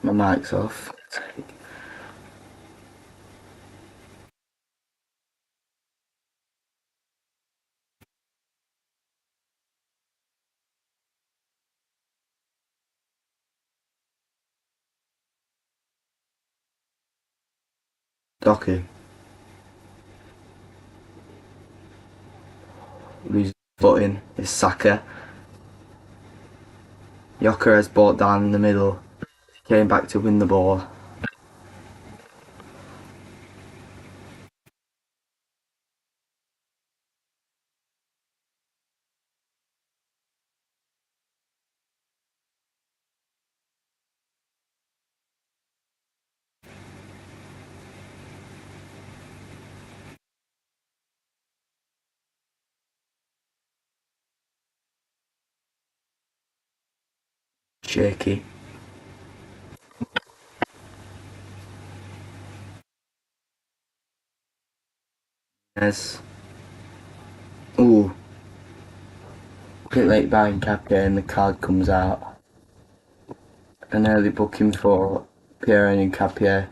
My mic's off. Doku. Loses footing is Saka. Gyökeres brought down in the middle. Came back to win the ball. Shaky. Yes. Ooh. Bit late buying Capia and the card comes out. An early booking for Pierre and Capia.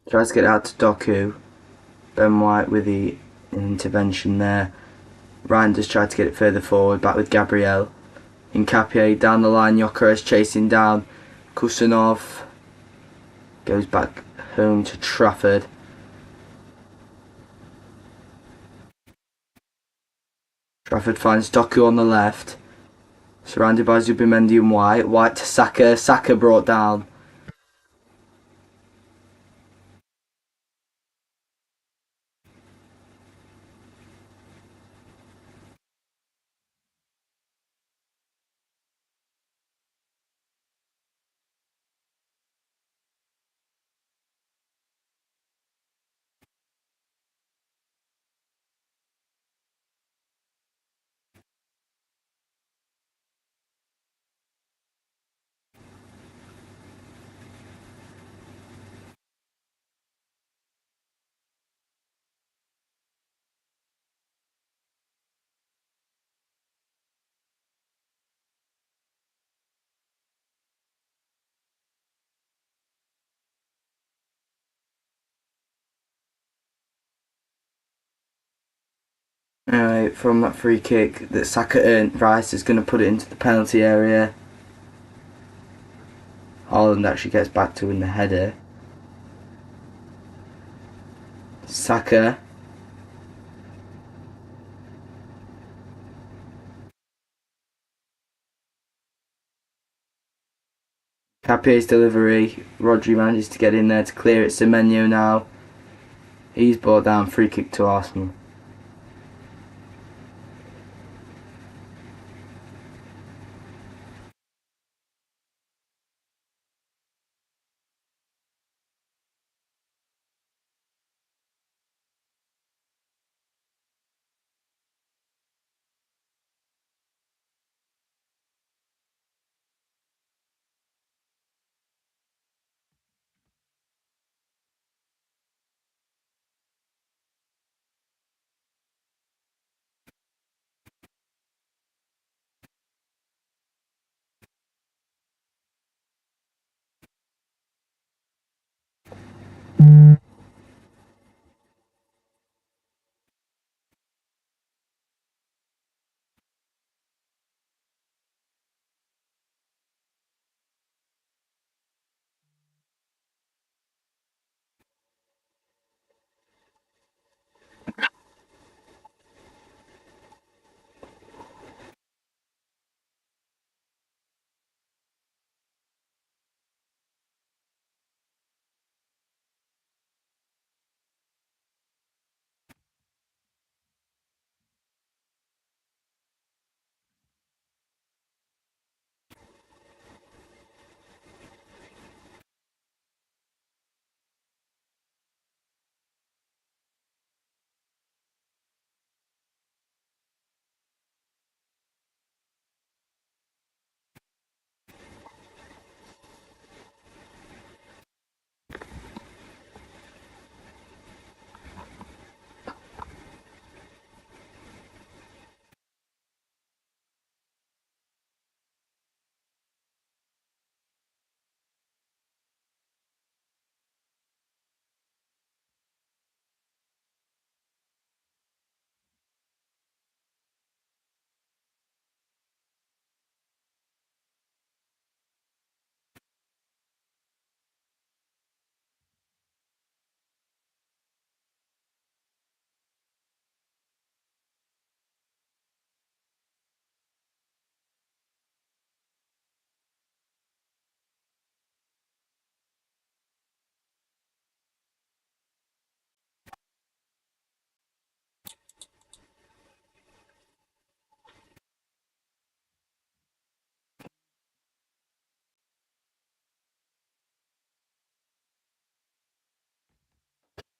Tries to get out to Doku. Ben White with the intervention there. Ryan just tried to get it further forward, back with Gabriel. Hincapié down the line, Gyökeres chasing down. Kusanov goes back home to Trafford. Trafford finds Doku on the left. Surrounded by Zubimendi and White. White to Saka. Saka brought down. Anyway, from that free kick that Saka earned, Rice is going to put it into the penalty area. Haaland actually gets back to win the header. Saka. Capier's delivery. Rodri manages to get in there to clear it. Semenyo now. He's brought down, free kick to Arsenal.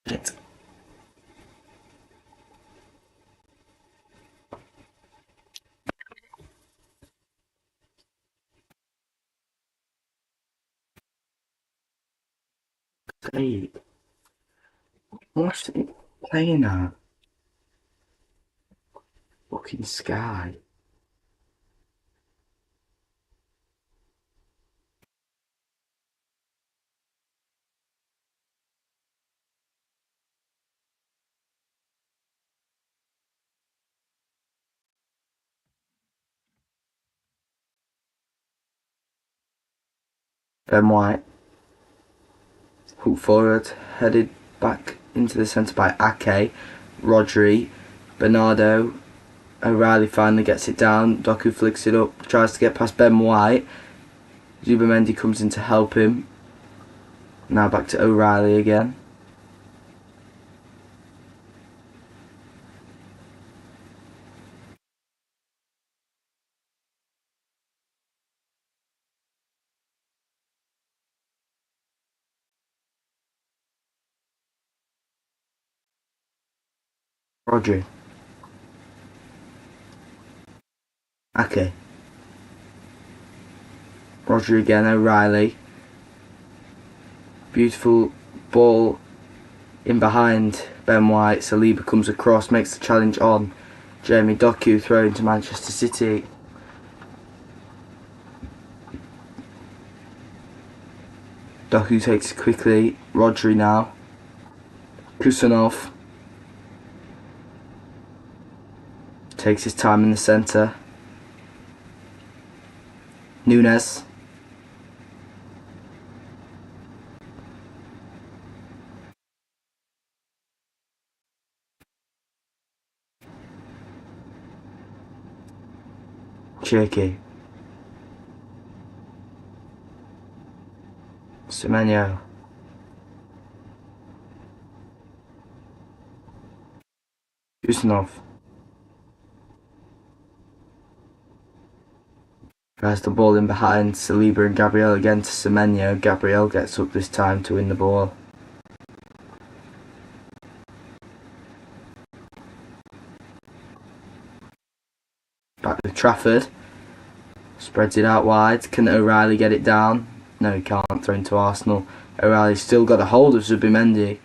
Shit. Hey, what's it playing at? Fucking Sky. Ben White, hook forward, headed back into the centre by Ake, Rodri, Bernardo, O'Reilly finally gets it down, Doku flicks it up, tries to get past Ben White, Zubamendi comes in to help him, now back to O'Reilly again. Rodri, Ake, Rodri again, O'Reilly, beautiful ball in behind Ben White, Saliba comes across, makes the challenge on Jeremy Doku, thrown to Manchester City. Doku takes it quickly, Rodri now, Kusanov takes his time in the centre, Nunes, Cherky, Semenyo, Kusanov tries the ball in behind, Saliba and Gabriel again to Semenyo. Gabriel gets up this time to win the ball. Back to Trafford, spreads it out wide. Can O'Reilly get it down? No, he can't. Thrown to Arsenal. O'Reilly's still got a hold of Zubamendi.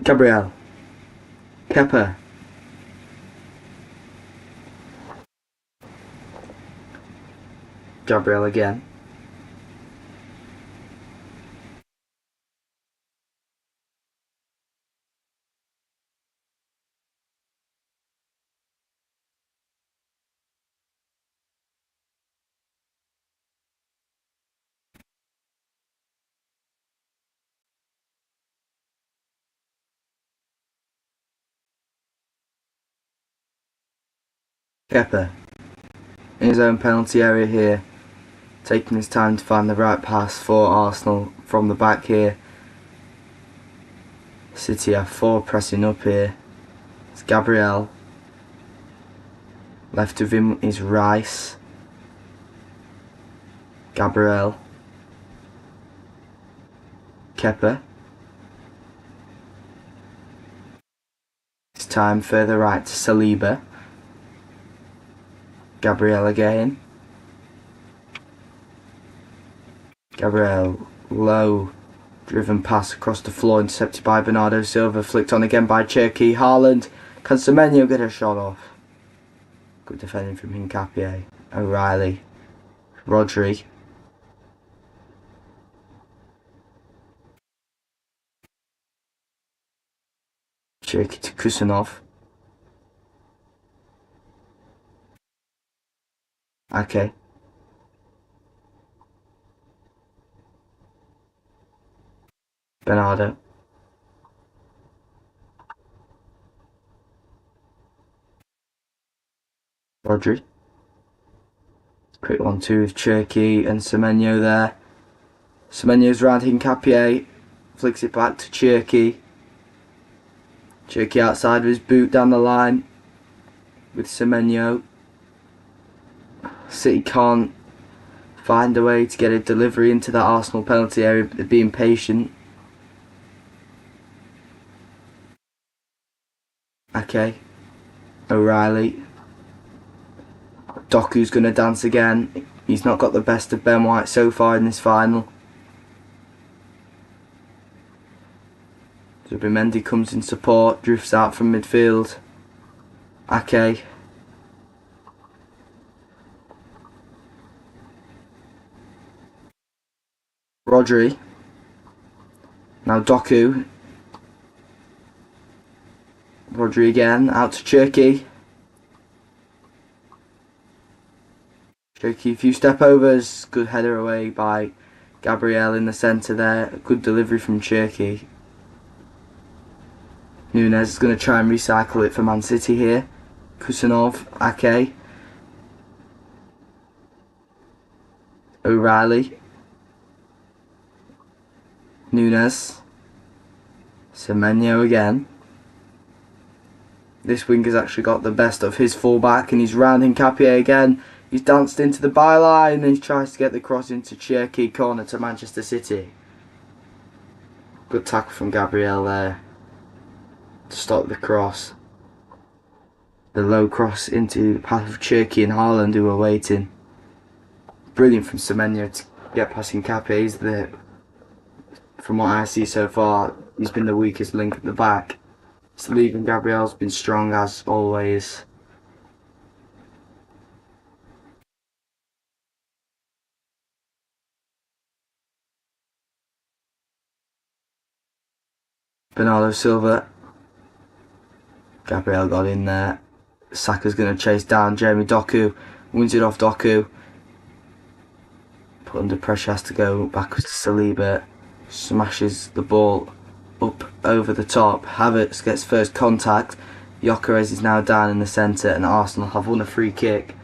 Gabriel, Kepa, Gabriel again. Kepa in his own penalty area here, taking his time to find the right pass for Arsenal from the back here. City have 4 pressing up here. It's Gabriel. Left of him is Rice. Gabriel. Kepa. It's time further right to Saliba. Gabriel again. Gabriel, low driven pass across the floor, intercepted by Bernardo Silva, flicked on again by Cherky. Haaland, can Semenyo get a shot off? Good defending from Hincapié. O'Reilly, Rodri, Cherky to Kusanov. Okay. Bernardo. Rodri. Quick 1-2 with Cherki and Semenyo there. Semenyo's round Hincapié. Flicks it back to Cherki. Cherki outside of his boot down the line with Semenyo. City can't find a way to get a delivery into that Arsenal penalty area, but they're being patient. Okay. O'Reilly. Doku's going to dance again. He's not got the best of Ben White so far in this final. Zubimendi comes in support, drifts out from midfield. Ake. Rodri. Now Doku. Rodri again, out to Cherki. Cherki, a few step overs. Good header away by Gabriel in the centre there. A good delivery from Cherki. Nunes is going to try and recycle it for Man City here. Kusanov, Ake. O'Reilly. Nunes. Semenyo again. This winger's actually got the best of his fullback and he's rounding Hincapié again. He's danced into the byline and he tries to get the cross into Cherki, corner to Manchester City. Good tackle from Gabriel there to stop the cross. The low cross into the path of Cherki and Haaland, who were waiting. Brilliant from Semenyo to get past Hincapié. He's from what I see so far, he's been the weakest link at the back. Saliba and Gabriel's been strong as always. Bernardo Silva. Gabriel got in there. Saka's going to chase down Jeremy Doku. Wins it off Doku. Put under pressure, has to go backwards to Saliba. Smashes the ball up over the top. Havertz gets first contact. Gyökeres is now down in the centre and Arsenal have won a free kick.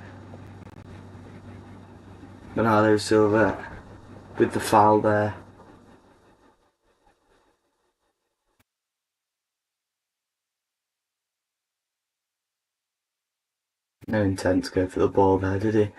Bernardo Silva with the foul there. No intent to go for the ball there, did he?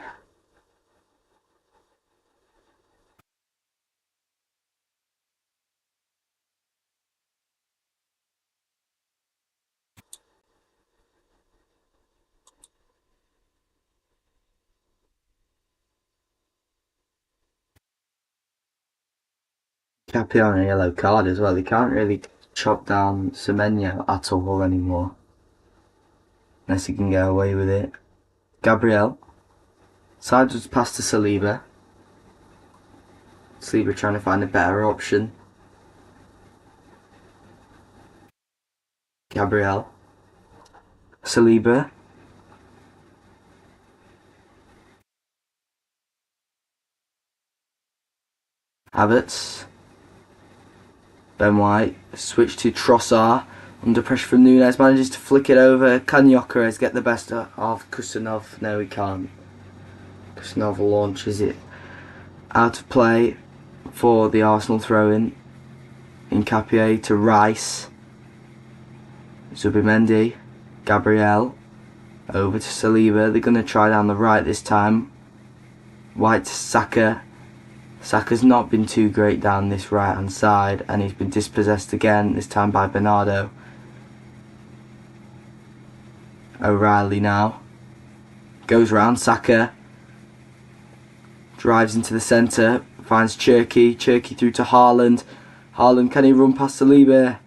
Cappy on a yellow card as well. He can't really chop down Semenyo at all anymore. Unless he can get away with it. Gabriel. Sideways pass to Saliba. Saliba trying to find a better option. Gabriel. Saliba. Havertz. Ben White. Switch to Trossard. Under pressure from Nunes. Manages to flick it over. Can Gyökeres get the best of Kusanov? No, he can't. Kusanov launches it out of play for the Arsenal throw-in. Hincapié to Rice. Zubimendi. Gabriel. Over to Saliba. They're going to try down the right this time. White to Saka. Saka's not been too great down this right hand side and he's been dispossessed again, this time by Bernardo. O'Reilly now. Goes round Saka. Drives into the centre. Finds Cherki. Cherki through to Haaland. Haaland, can he run past Saliba?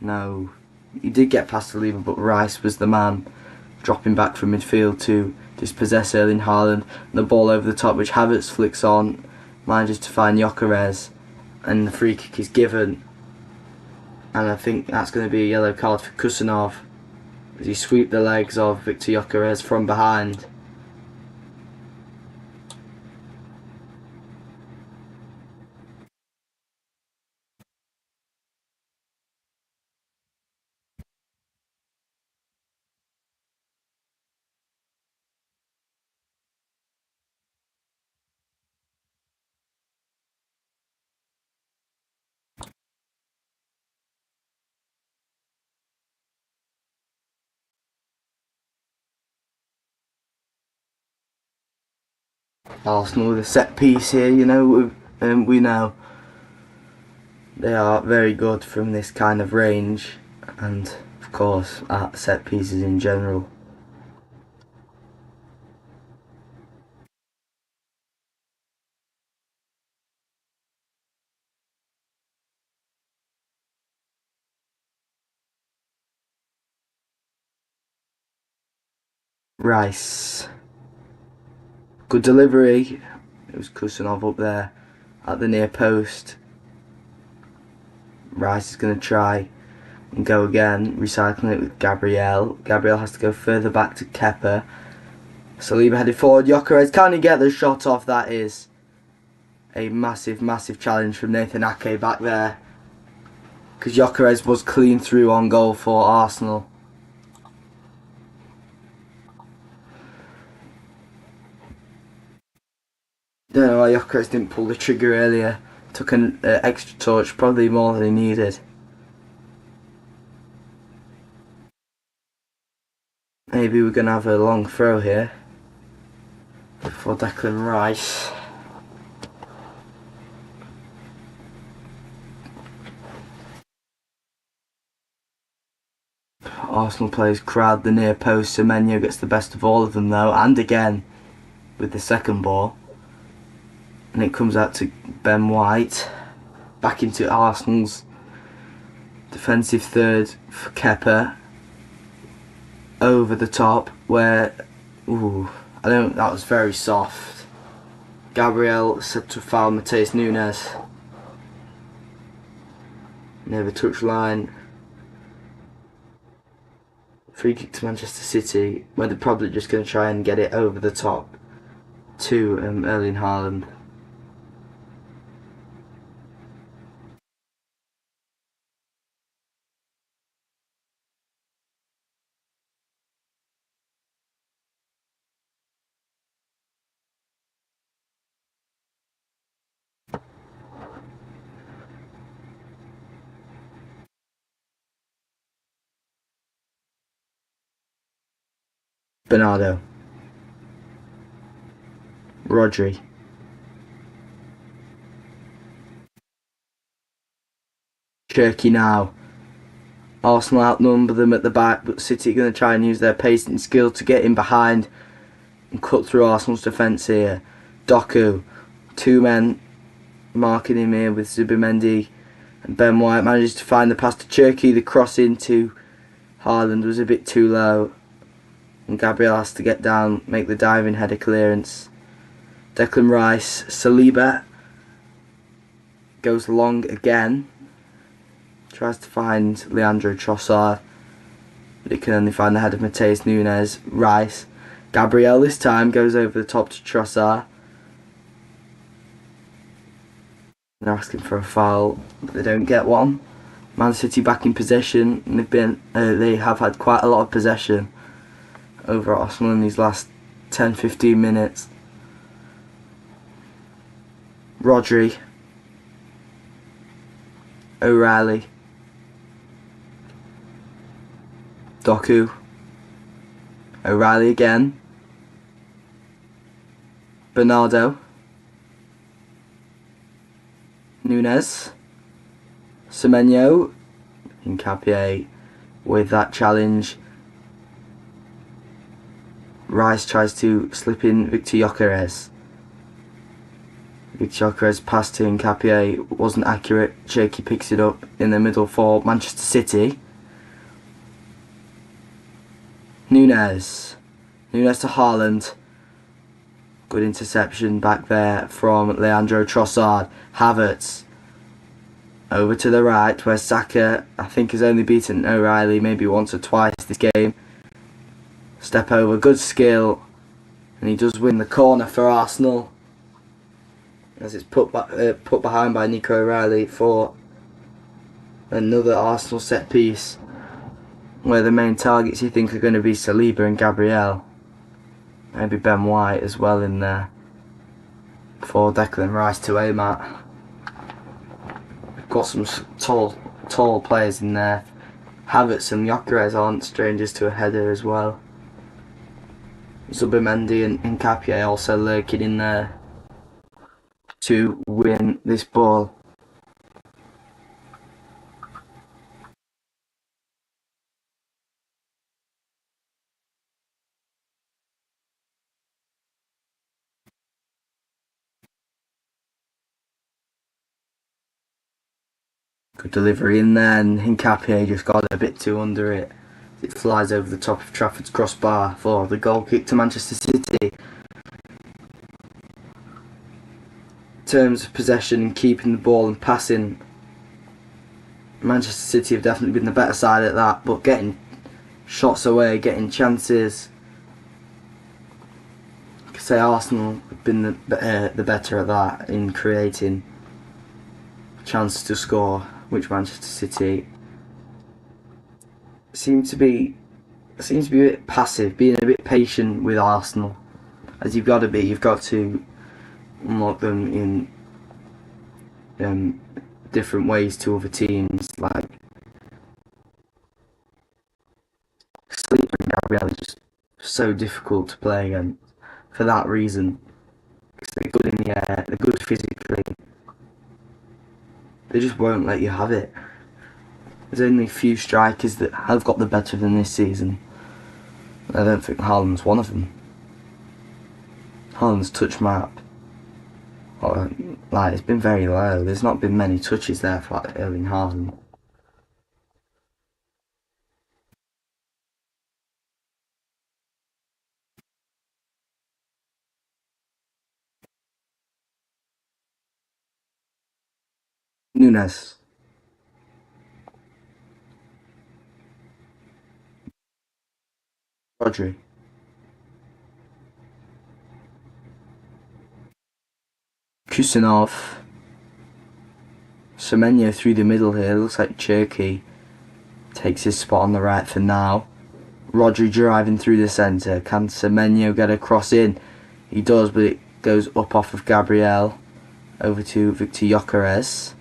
No. He did get past Saliba, but Rice was the man dropping back from midfield to dispossess Erling Haaland. And the ball over the top, which Havertz flicks on. Manages to find Gyökeres. And the free kick is given. And I think that's going to be a yellow card for Kusanov. As he sweeps the legs of Viktor Gyökeres from behind. Arsenal with a set piece here, you know, we know they are very good from this kind of range, and of course at set pieces in general. Rice. Good delivery. It was Kusanov up there at the near post. Rice is going to try and go again, recycling it with Gabriel. Gabriel has to go further back to Kepa. Saliba headed forward. Gyökeres, can he get the shot off? That is a massive, massive challenge from Nathan Ake back there, because Gyökeres was clean through on goal for Arsenal. Don't know why Gyökeres didn't pull the trigger earlier. Took an extra touch, probably more than he needed. Maybe we're going to have a long throw here for Declan Rice. Arsenal players crowd the near post. Semenyo gets the best of all of them though, and again with the second ball. And it comes out to Ben White. Back into Arsenal's defensive third for Kepa. Over the top where, that was very soft. Gabriel said to foul Matheus Nunes. Near the touchline. Free kick to Manchester City, where they're probably just going to try and get it over the top to Erling Haaland. Bernardo. Rodri. Cherky now. Arsenal outnumber them at the back, but City are going to try and use their pace and skill to get in behind and cut through Arsenal's defence here. Doku. Two men marking him here with Zubimendi, and Ben White manages to find the pass to Cherky. The cross into Haaland was a bit too low, and Gabriel has to get down, make the diving header clearance. Declan Rice. Saliba goes long again. Tries to find Leandro Trossard, but he can only find the head of Matheus Nunes. Rice. Gabriel this time goes over the top to Trossard. They're asking for a foul, but they don't get one. Man City back in possession, and they have had quite a lot of possession over Arsenal in these last 10-15 minutes. Rodri. O'Reilly. Doku. O'Reilly again. Bernardo. Nunes. Semenyo. Hincapié with that challenge. Rice tries to slip in Victor Gyökeres. Victor Gyökeres pass to Hincapié wasn't accurate. Cherky picks it up in the middle for Manchester City. Nunes to Haaland. Good interception back there from Leandro Trossard. Havertz over to the right, where Saka, I think, has only beaten O'Reilly maybe once or twice this game. Step over, good skill, and he does win the corner for Arsenal, as it's put behind by Nico O'Reilly for another Arsenal set piece, where the main targets you think are going to be Saliba and Gabriel. Maybe Ben White as well in there for Declan Rice to aim at. We've got some tall players in there. Havertz and Gyökeres aren't strangers to a header as well. Zubimendi and Nkapie also lurking in there to win this ball. Good delivery in there, and Nkapie just got a bit too under it. It flies over the top of Trafford's crossbar for the goal kick to Manchester City. In terms of possession and keeping the ball and passing, Manchester City have definitely been the better side at that, but getting shots away, getting chances, I could say Arsenal have been the better at that, in creating chances to score, which Manchester City seems to be a bit passive, being a bit patient with Arsenal, as you've got to be. You've got to unlock them in different ways to other teams. Like Sleeper and Gabriel is just so difficult to play against for that reason. Because they're good in the air, they're good physically. They just won't let you have it. There's only a few strikers that have got the better of them this season. I don't think Haaland's one of them. Haaland's touch map, it's been very low. There's not been many touches there for Erling Haaland. Nunes. Rodri. Kusanov. Semenyo through the middle here. Looks like Cherki takes his spot on the right for now. Rodri driving through the centre. Can Semenyo get a cross in? He does, but it goes up off of Gabriel. Over to Victor Gyökeres.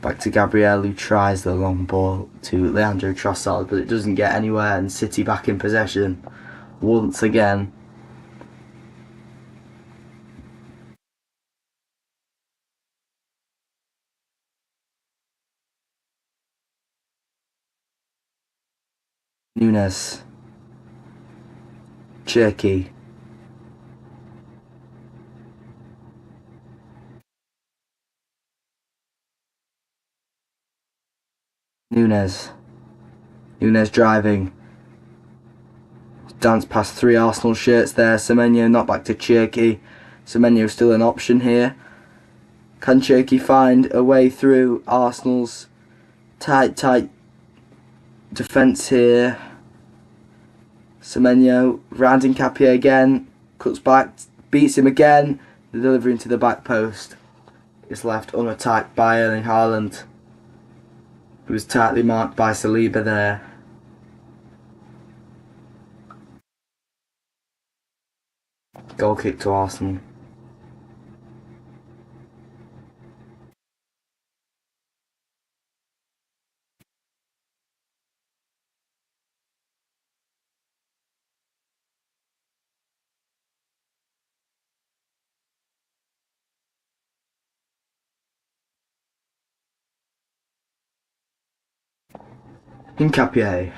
Back to Gabriel, who tries the long ball to Leandro Trossard, but it doesn't get anywhere, and City back in possession once again. Nunes. Cherki. Nunes driving. Dance past three Arsenal shirts there. Semenyo not back to Cherki. Semenyo still an option here. Can Cherki find a way through Arsenal's tight defence here? Semenyo round Nkapie again. Cuts back, beats him again. The delivery into the back post is left unattacked by Erling Haaland, who was tightly marked by Saliba there. Goal kick to Arsenal. Nkapie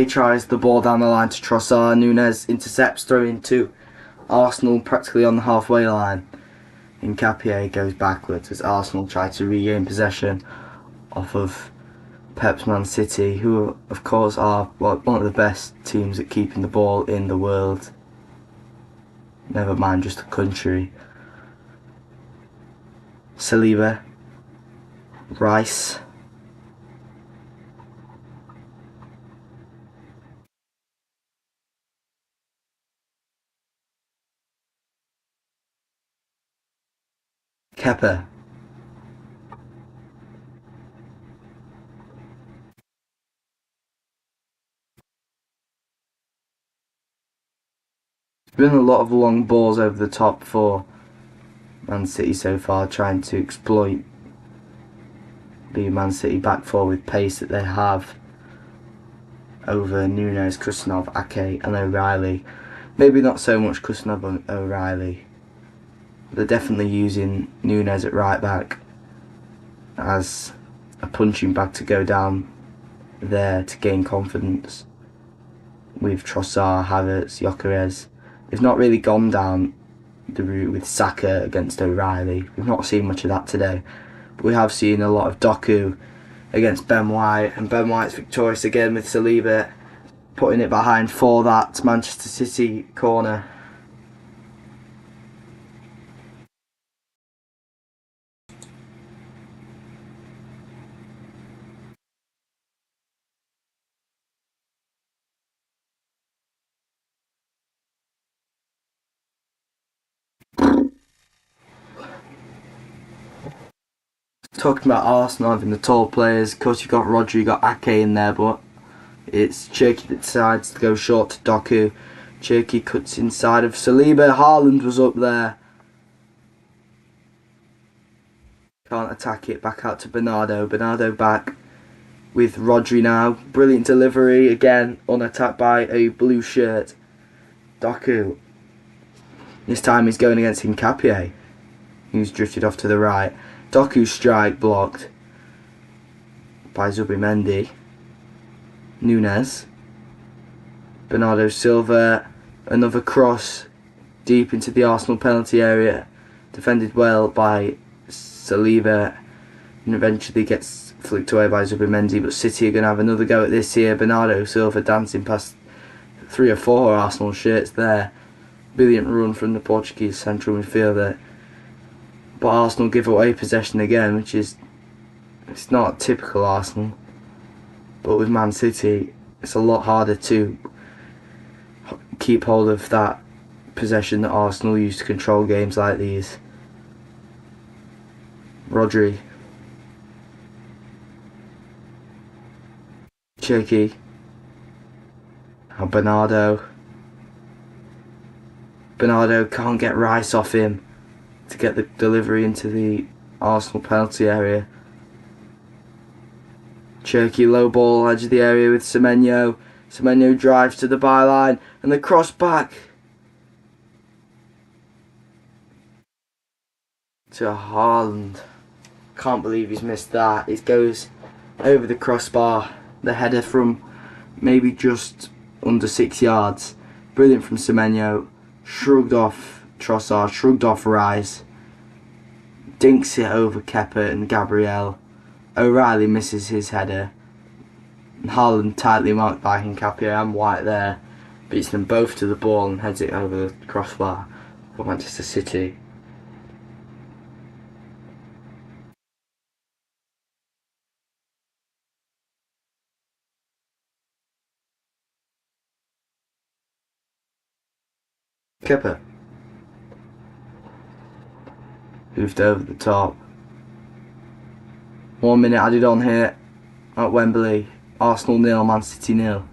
tries the ball down the line to Trossard. Nunes intercepts, throwing to Arsenal practically on the halfway line. Nkapie goes backwards as Arsenal try to regain possession off of Pep's Man City, who of course are one of the best teams at keeping the ball in the world. Never mind just a country. Saliba. Rice. Kepa. There's been a lot of long balls over the top for Man City so far, trying to exploit the Man City back four with pace that they have. over Nunes, Kusanov, Ake and O'Reilly. Maybe not so much Kusanov and O'Reilly. They're definitely using Nunes at right back as a punching bag to go down there to gain confidence with Trossard, Havertz, Gyökeres. They've not really gone down the route with Saka against O'Reilly. We've not seen much of that today. But we have seen a lot of Doku against Ben White, and Ben White's victorious again with Saliba putting it behind for that Manchester City corner. Talking about Arsenal having the tall players, of course you've got Rodri, you've got Ake in there, but it's Cherki that decides to go short to Doku. Cherki cuts inside of Saliba. Haaland was up there. Can't attack it. Back out to Bernardo. Bernardo back with Rodri now. Brilliant delivery. Again, unattacked by a blue shirt. Doku. This time he's going against Nkapie, who's drifted off to the right. Doku's strike blocked by Zubimendi. Nunes. Bernardo Silva. Another cross deep into the Arsenal penalty area. Defended well by Saliba. And eventually gets flicked away by Zubimendi. But City are going to have another go at this here. Bernardo Silva dancing past 3 or 4 Arsenal shirts there. Brilliant run from the Portuguese central midfielder. But Arsenal give away possession again, which is, it's not typical Arsenal. But with Man City, it's a lot harder to keep hold of that possession that Arsenal use to control games like these. Rodri. Cherki. And Bernardo. Bernardo can't get Rice off him to get the delivery into the Arsenal penalty area. Cherki low ball, edge of the area with Semenyo. Semenyo drives to the byline and the cross back to Haaland. Can't believe he's missed that. It goes over the crossbar. The header from maybe just under 6 yards. Brilliant from Semenyo. Shrugged off Trossard, shrugged off Rice. Dinks it over Kepa and Gabriel. O'Reilly misses his header. And Haaland, tightly marked by Nkapie and White there, beats them both to the ball and heads it over the crossbar for Manchester City. Kepa moved over the top. 1 minute added on here at Wembley. Arsenal 0, Man City 0.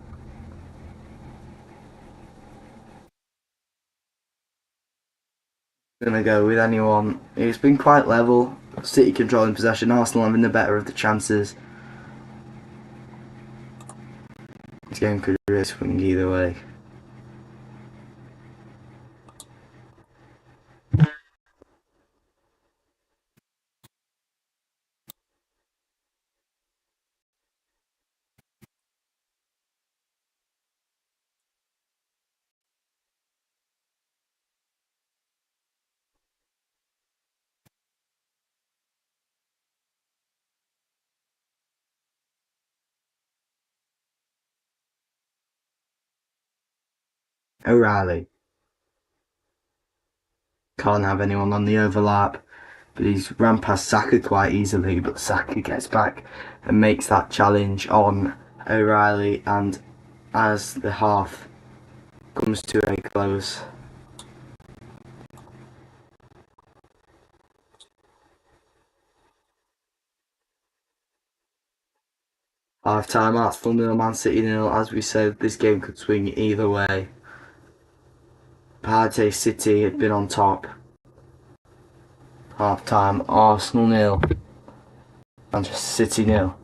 Gonna go with anyone. It's been quite level. City controlling possession, Arsenal having the better of the chances. This game could really swing either way. O'Reilly. Can't have anyone on the overlap. But he's ran past Saka quite easily, but Saka gets back and makes that challenge on O'Reilly, and as the half comes to a close, half time, Arsenal 0, Man City 0. As we said, this game could swing either way. Partey City had been on top. Half time, Arsenal 0, Manchester City 0.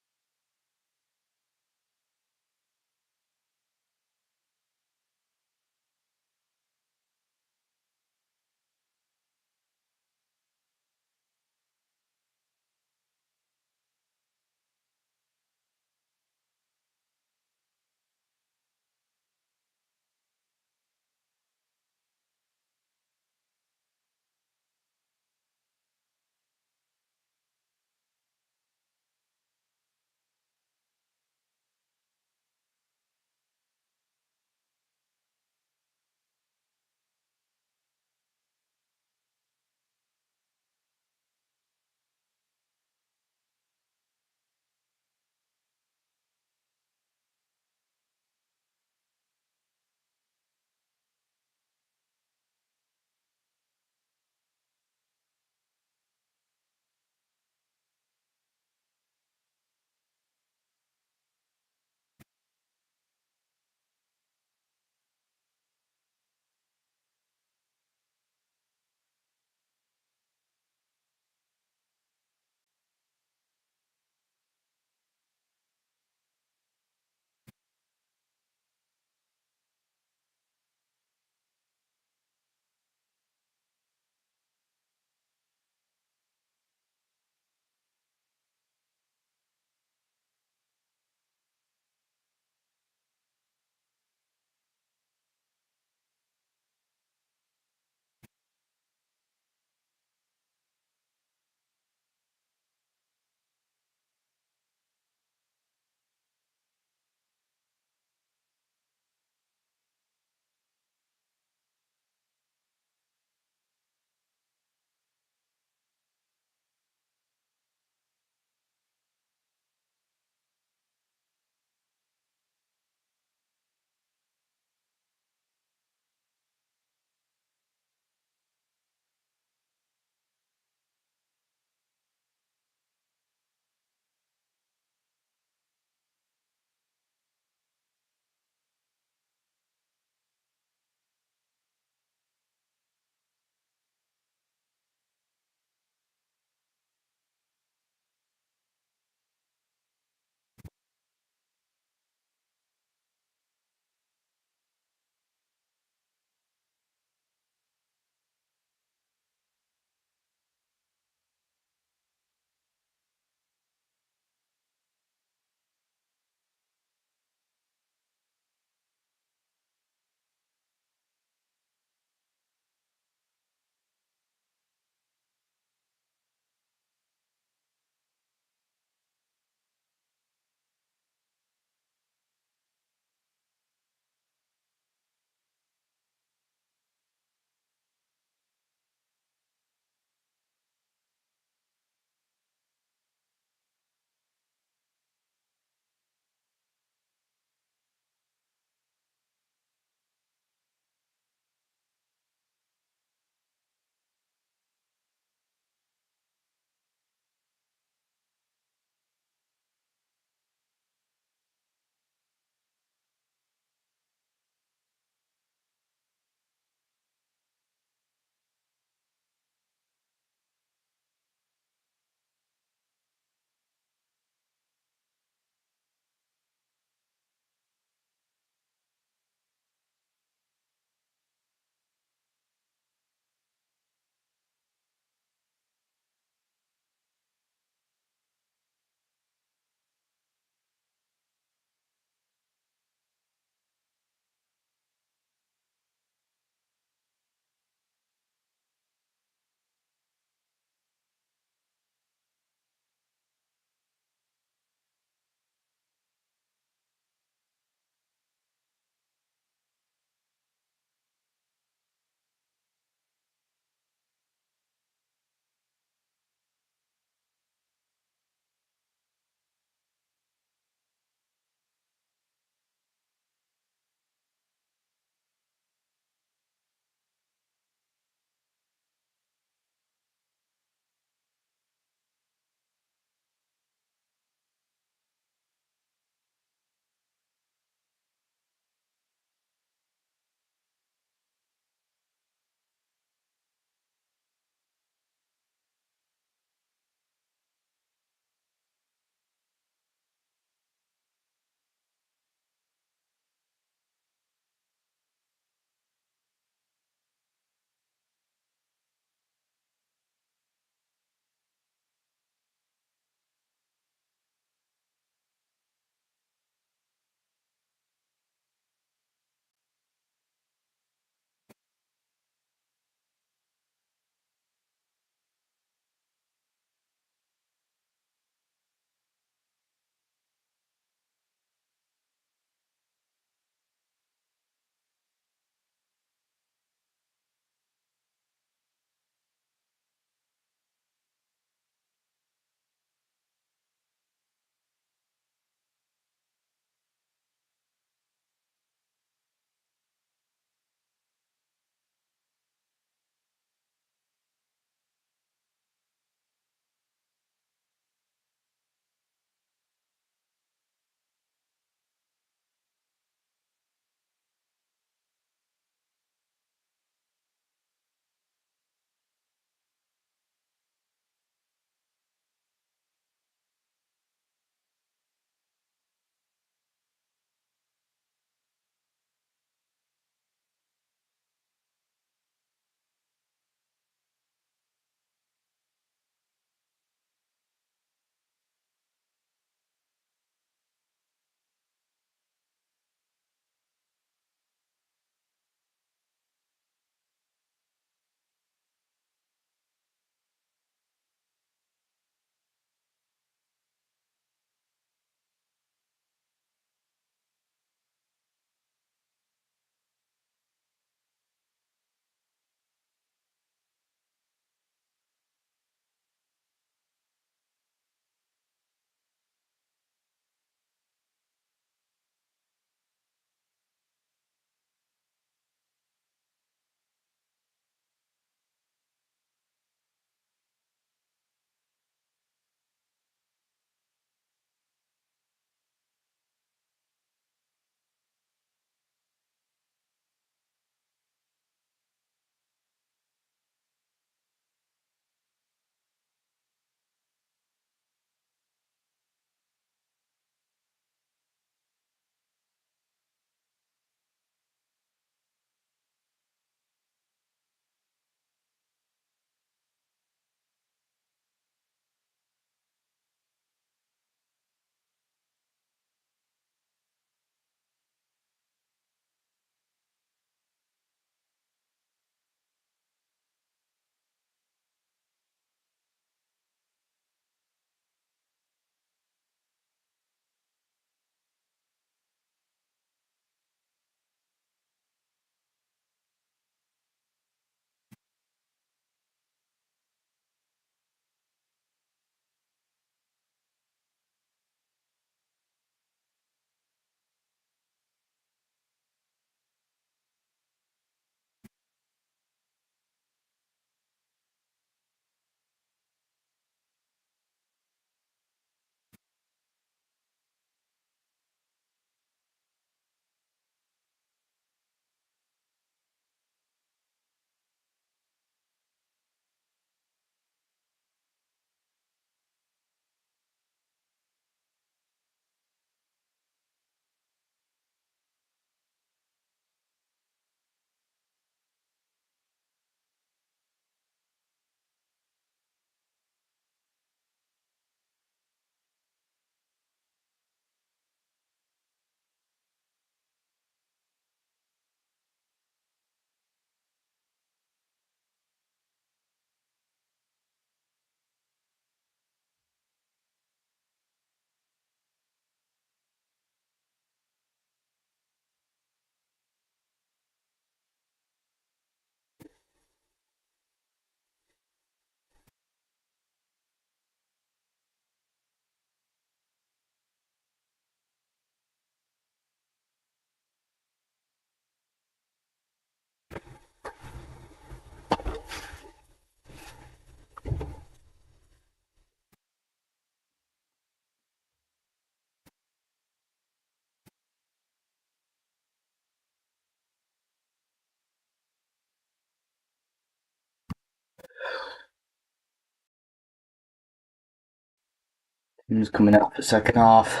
Who's coming out for second half?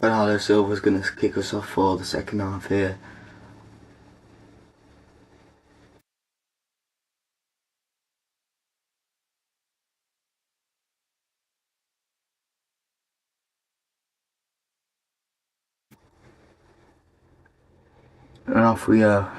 Bernardo Silva's going to kick us off for the second half here. And off we go.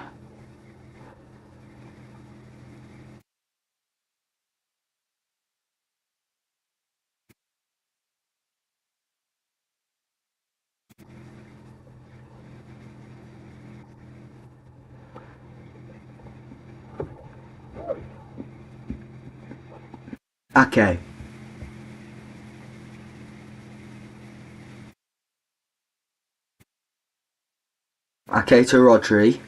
Ake. Ake to Rodri.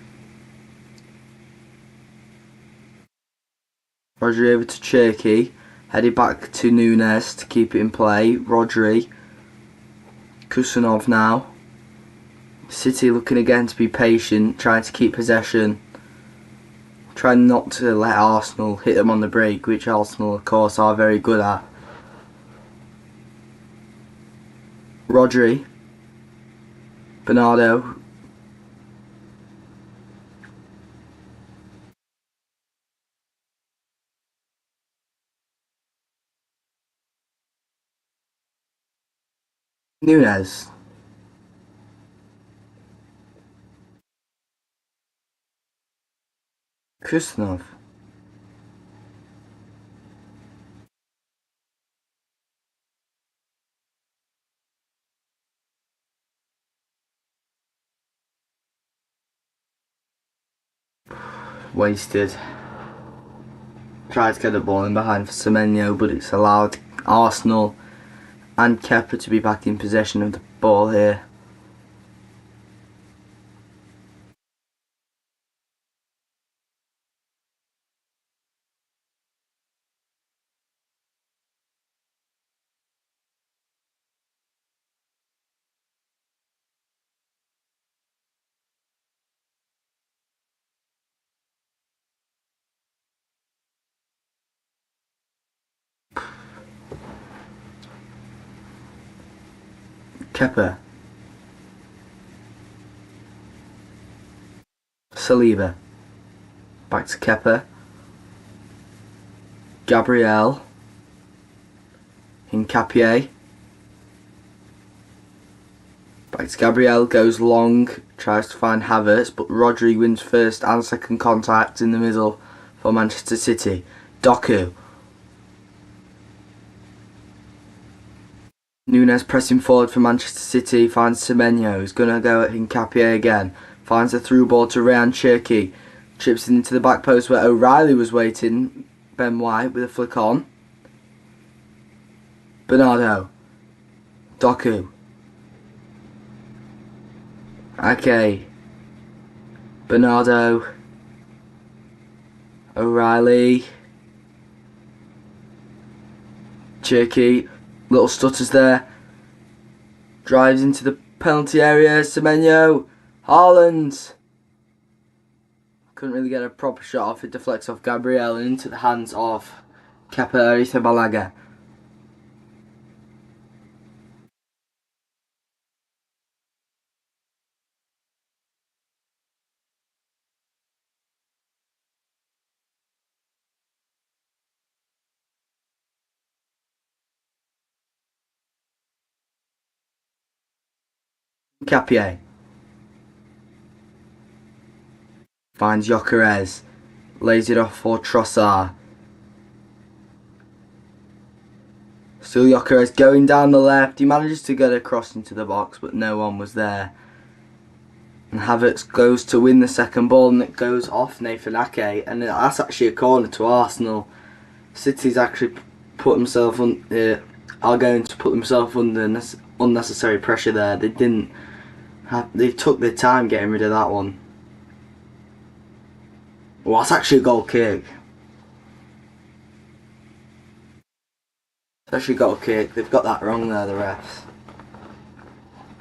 Rodri over to Cherky. Headed back to Nunes to keep it in play. Rodri. Kusanov now. City looking again to be patient, trying to keep possession. Trying not to let Arsenal hit them on the break, which Arsenal of course are very good at. Rodri. Bernardo. Nunes. Kusanov. Wasted. Tried to get the ball in behind for Semenyo, but it's allowed Arsenal and Kepa to be back in possession of the ball here. Kepa. Saliba. Back to Kepa. Gabriel. Hincapié. Back to Gabriel, goes long, tries to find Havertz, but Rodri wins first and second contact in the middle for Manchester City. Doku. Nunes pressing forward for Manchester City, finds Semenyo, who's going to go at Hincapié again. Finds the through ball to Ryan Cherky. Chips it into the back post where O'Reilly was waiting. Ben White with a flick on. Bernardo. Doku. Okay. Bernardo. O'Reilly. Cherky. Little stutters there. Drives into the penalty area. Semenyo. Haaland. Couldn't really get a proper shot off. It deflects off Gabriel and into the hands of Kepa Arrizabalaga. Capier finds Gyökeres, lays it off for Trossard. Still Gyökeres going down the left. He manages to get across into the box, but no one was there. And Havertz goes to win the second ball, and it goes off Nathan Ake, and that's actually a corner to Arsenal. City's actually put themselves are going to put themselves under unnecessary pressure there. They took their time getting rid of that one. Well, that's actually a goal kick. It's actually a goal kick. They've got that wrong there, the refs.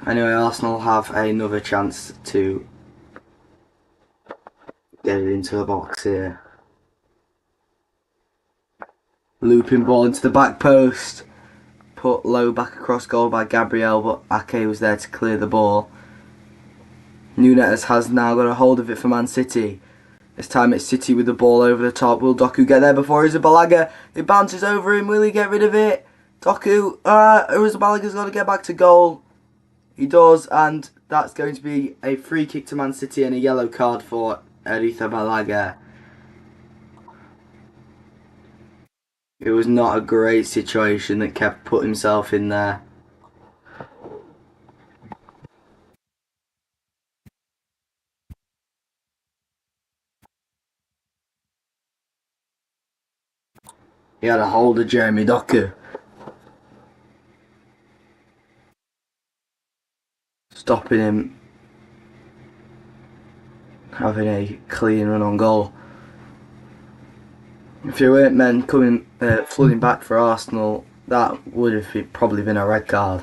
Anyway, Arsenal have another chance to get it into the box here. Looping ball into the back post. Put low back across goal by Gabriel, but Ake was there to clear the ball. Nunes has now got a hold of it for Man City. This time it's City with the ball over the top. Will Doku get there before Arrizabalaga? It bounces over him. Will he get rid of it? Doku, Arrizabalaga got to get back to goal. He does, and that's going to be a free kick to Man City and a yellow card for Arrizabalaga. It was not a great situation that Kev put himself in there. He had a hold of Jeremy Doku. Stopping him having a clean run on goal. If there weren't men coming flooding back for Arsenal, that would have probably been a red card.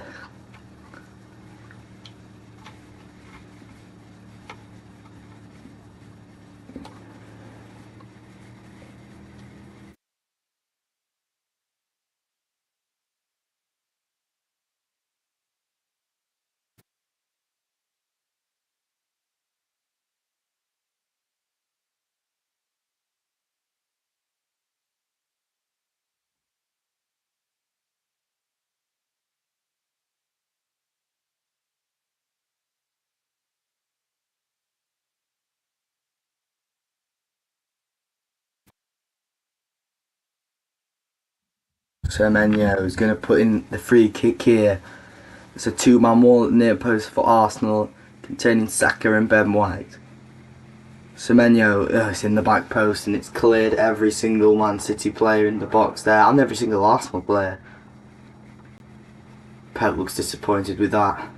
Semenyo is going to put in the free kick here. It's a two-man wall near post for Arsenal, containing Saka and Ben White. Semenyo is in the back post, and it's cleared every single Man City player in the box there, and every single Arsenal player. Pep looks disappointed with that.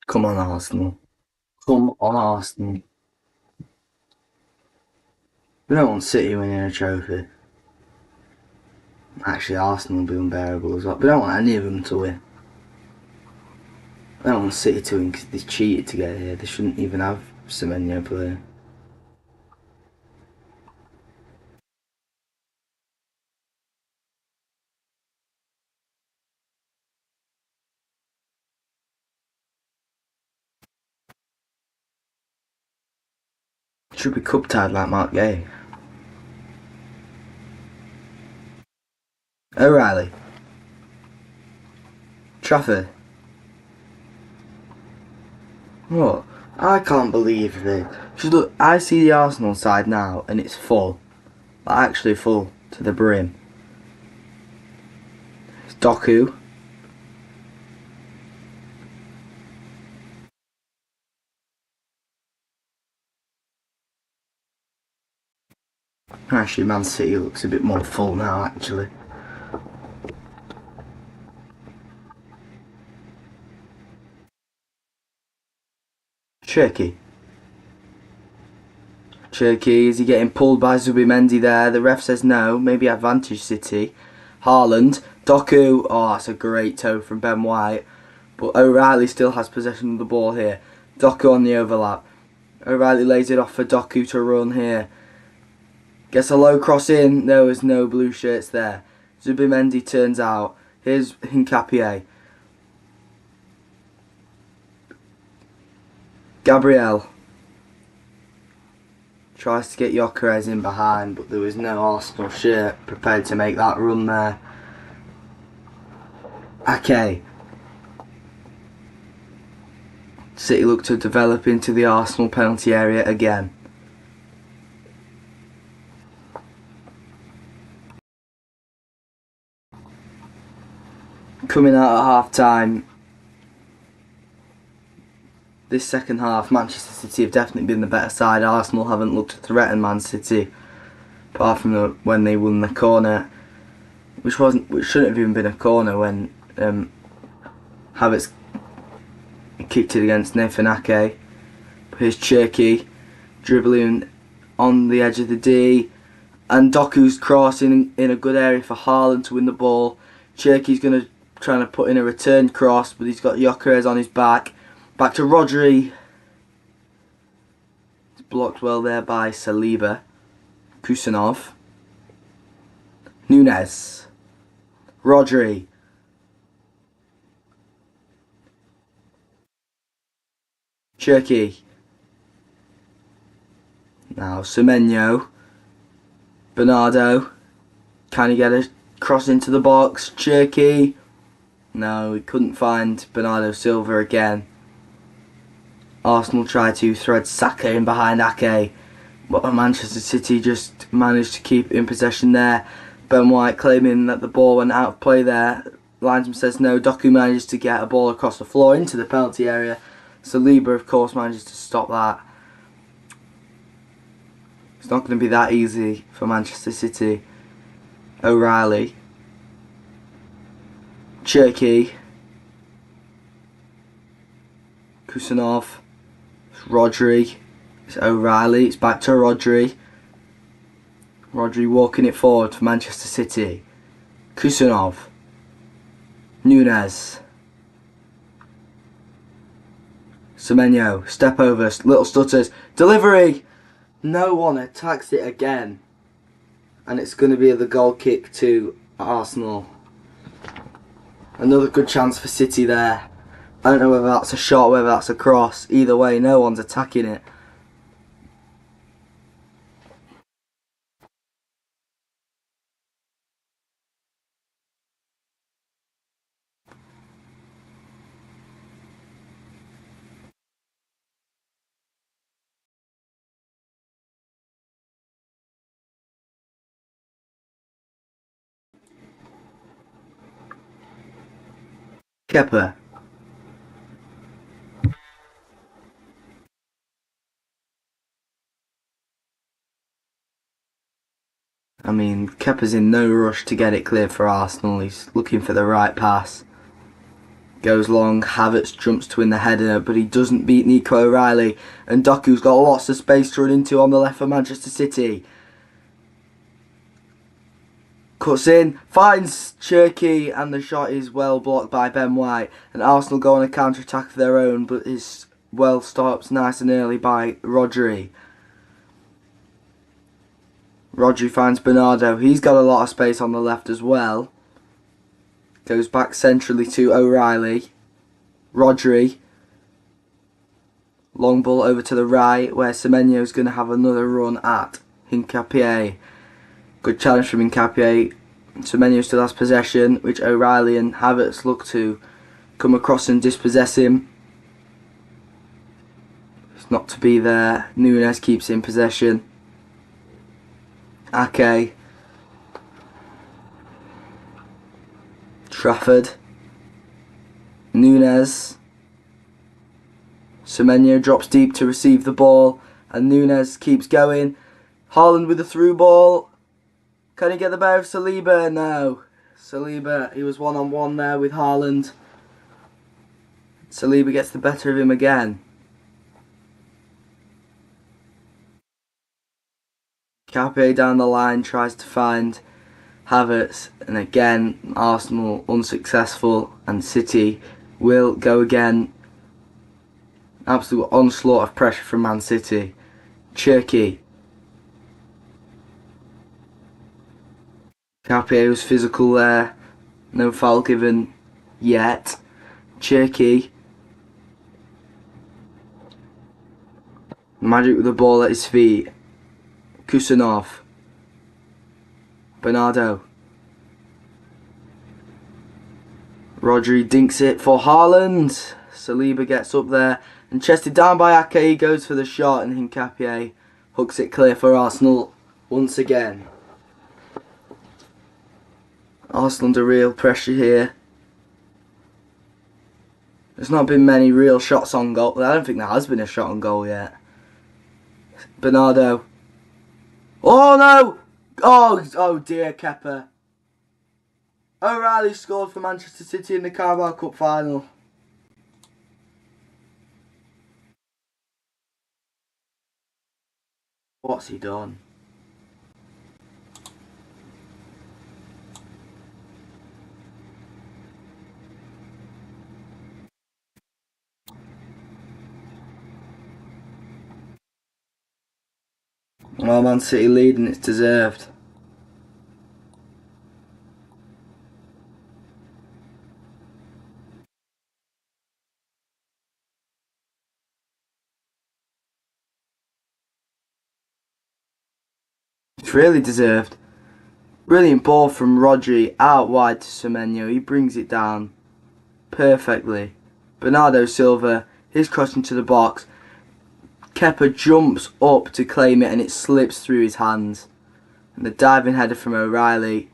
Come on, Arsenal. Come on, Arsenal. We don't want City winning a trophy. Actually, Arsenal will be unbearable as well. We don't want any of them to win. We don't want City to win because they cheated to get here. They shouldn't even have Semenyo playing. Should be cup tied like Mark Gay. O'Reilly. Trafford. What? I can't believe this. Just look, I see the Arsenal side now and it's full. Like actually full to the brim. It's Doku. Actually, Man City looks a bit more full now, actually. Cherky. Cherky, is he getting pulled by Zubimendi there? The ref says no, maybe advantage City. Haaland. Doku. Oh, that's a great toe from Ben White. But O'Reilly still has possession of the ball here. Doku on the overlap. O'Reilly lays it off for Doku to run here. Gets a low cross in. There was no blue shirts there. Zubimendi turns out. Here's Hincapié. Gabriel. Tries to get Gyökeres in behind, but there was no Arsenal shirt prepared to make that run there. Ake. City look to develop into the Arsenal penalty area again. Coming out at half time, this second half, Manchester City have definitely been the better side. Arsenal haven't looked to threaten Man City, apart from when they won the corner, which shouldn't have even been a corner when Havertz kicked it against Nathan Ake. Here's Cherki dribbling on the edge of the D, and Doku's crossing in a good area for Haaland to win the ball. Cherki's trying to put in a return cross, but he's got Gyökeres on his back. Back to Rodri. It's blocked well there by Saliba. Kusanov. Nunes. Rodri. Cherki. Now Semenyo. Bernardo. Can he get a cross into the box? Cherki. No, he couldn't find Bernardo Silva again. Arsenal tried to thread Saka in behind Ake, but Manchester City just managed to keep in possession there. Ben White claiming that the ball went out of play there. Linesman says no. Doku manages to get a ball across the floor into the penalty area. Saliba, of course, manages to stop that. It's not going to be that easy for Manchester City. O'Reilly. Cherki. Kusanov. Rodri. It's O'Reilly. It's back to Rodri. Rodri walking it forward for Manchester City. Kusanov. Nunes. Semenyo. Step over. Little stutters. Delivery. No one attacks it again. And it's going to be the goal kick to Arsenal. Another good chance for City there. I don't know whether that's a shot, whether that's a cross. Either way, no one's attacking it. Kepa. I mean, Kepa's in no rush to get it clear for Arsenal. He's looking for the right pass. Goes long, Havertz jumps to win the header, but he doesn't beat Nico O'Reilly. And Doku's got lots of space to run into on the left for Manchester City. Cuts in, finds Cherki, and the shot is well blocked by Ben White. And Arsenal go on a counter-attack of their own, but is well stopped nice and early by Rodri. Rodri finds Bernardo. He's got a lot of space on the left as well. Goes back centrally to O'Reilly. Rodri. Long ball over to the right, where Semenyo's going to have another run at Hincapié. Good challenge from Hincapié. Semenyo still has possession, which O'Reilly and Havertz look to come across and dispossess him. It's not to be there. Nunes keeps in possession. Ake. Trafford. Nunes. Semenyo drops deep to receive the ball, and Nunes keeps going. Haaland with the through ball. Can he get the better of Saliba? No. Saliba, he was one-on-one there with Haaland. Saliba gets the better of him again. Capé down the line tries to find Havertz, and again Arsenal unsuccessful, and City will go again. Absolute onslaught of pressure from Man City. Cherki. Capé was physical there. No foul given yet. Cherki. Magic with the ball at his feet. Kusanov. Bernardo. Rodri dinks it for Haaland. Saliba gets up there and chested down by Ake. He goes for the shot and Hincapié hooks it clear for Arsenal once again. Arsenal under real pressure here. There's not been many real shots on goal. I don't think there has been a shot on goal yet. Bernardo. Oh no! Oh dear, Kepa. O'Reilly scored for Manchester City in the Carabao Cup final. What's he done? Well, Man City lead and it's deserved. It's really deserved. Brilliant ball from Rodri out wide to Semenyo. He brings it down perfectly. Bernardo Silva, his cross into the box. Kepa jumps up to claim it and it slips through his hands. And the diving header from O'Reilly.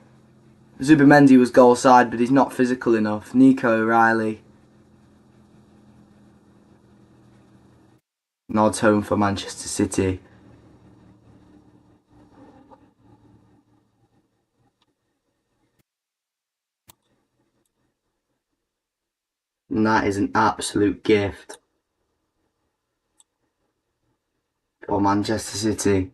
Zubimendi was goal side, but he's not physical enough. Nico O'Reilly nods home for Manchester City. And that is an absolute gift for Manchester City.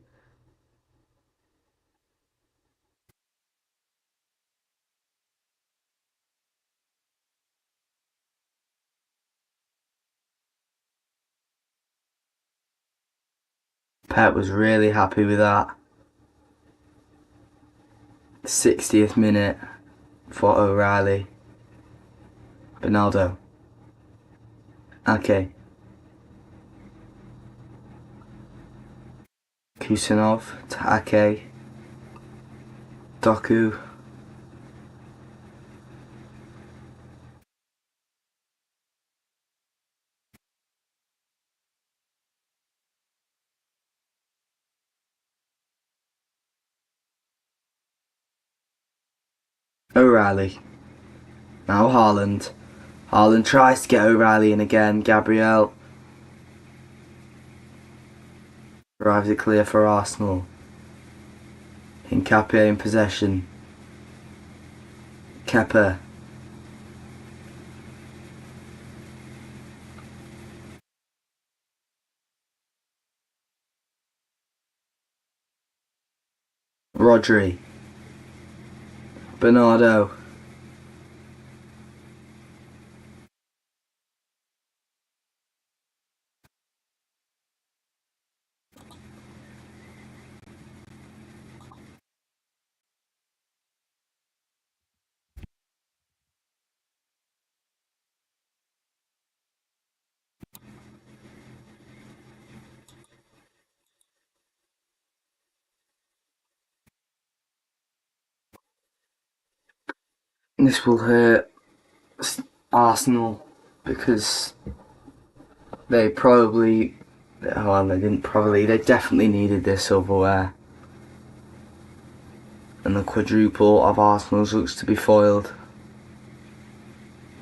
Pep was really happy with that. 60th minute for O'Reilly. Bernardo. Ake. Kusanov to Ake. Doku. O'Reilly. Now Haaland. Haaland tries to get O'Reilly in again. Gabriel drives it clear for Arsenal. Hincapié in possession. Kepa. Rodri. Bernardo. This will hurt Arsenal because they probably, well, they didn't probably, they definitely needed this silverware. And the quadruple of Arsenal's looks to be foiled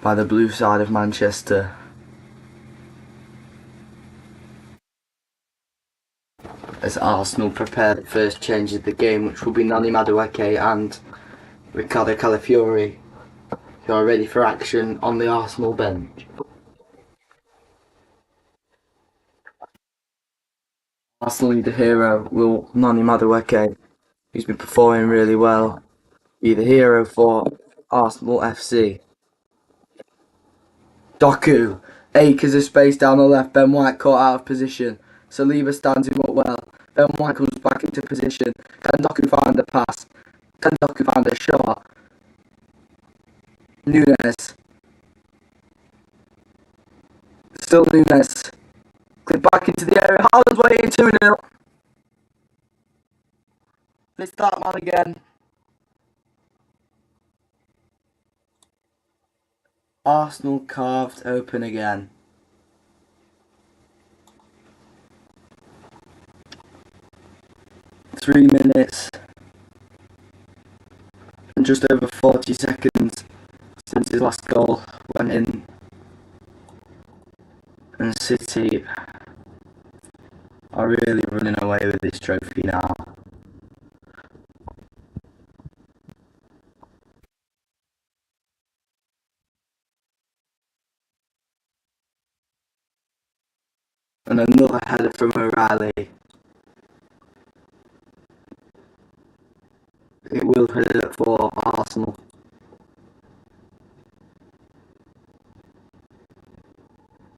by the blue side of Manchester. As Arsenal prepare the first change of the game, which will be Nani Madueke and Riccardo Calafiori, who are ready for action on the Arsenal bench. Arsenal leader hero will Nani Madueke, who's been performing really well, be the hero for Arsenal FC. Doku, acres of space down the left. Ben White caught out of position. Saliba stands him up well. Ben White comes back into position. Can Doku find the pass? Can Doku find a shot? Nunes. Still Nunes. Clip back into the area. Haaland's way in 2-0. It's that man again. Arsenal carved open again. Three minutes and just over 40 seconds since his last goal went in. And City are really running away with this trophy now. And another header from O'Reilly. It will hurt for Arsenal.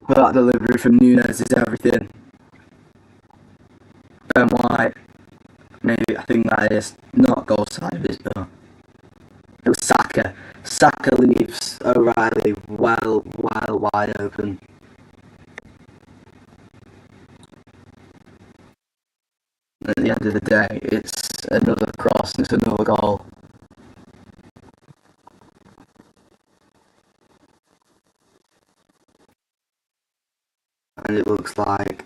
But that delivery from Nunes is everything. Ben White, maybe I think that is not goal side, is it? No. It was Saka. Saka leaves O'Reilly well wide open. At the end of the day, it's another cross and it's another goal. And it looks like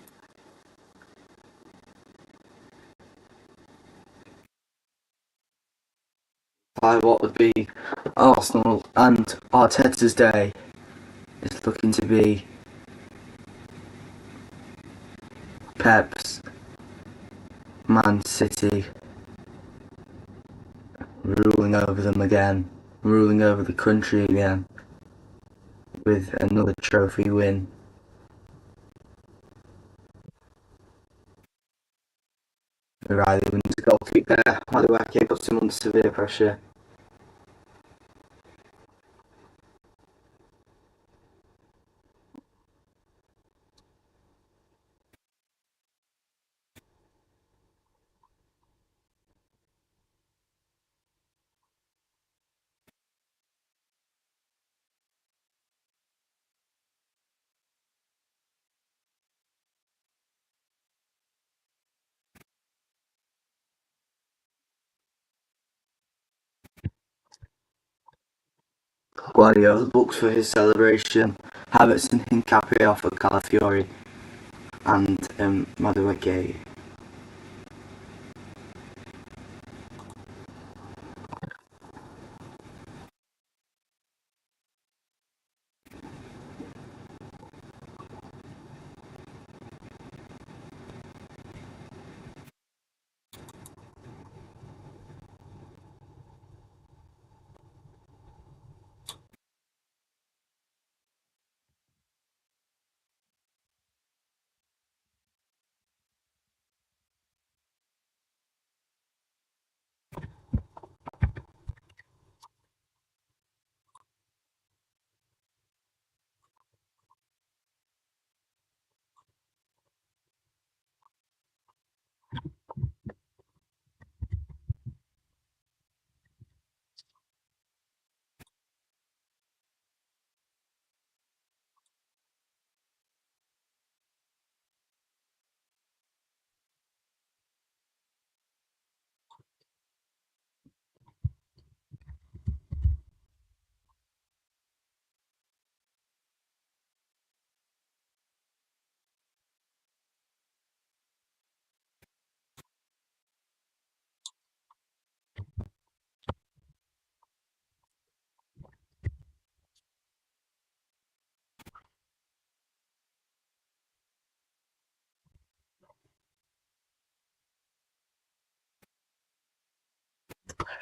by what would be Arsenal and Arteta's day, it's looking to be Pep's Man City ruling over them again, ruling over the country again with another trophy win. O'Reilly wins a goal kick there. Madueke puts him under severe pressure. Guardiola looks for his celebration. Havertz and Hincapié off for Calafiori and Madueke.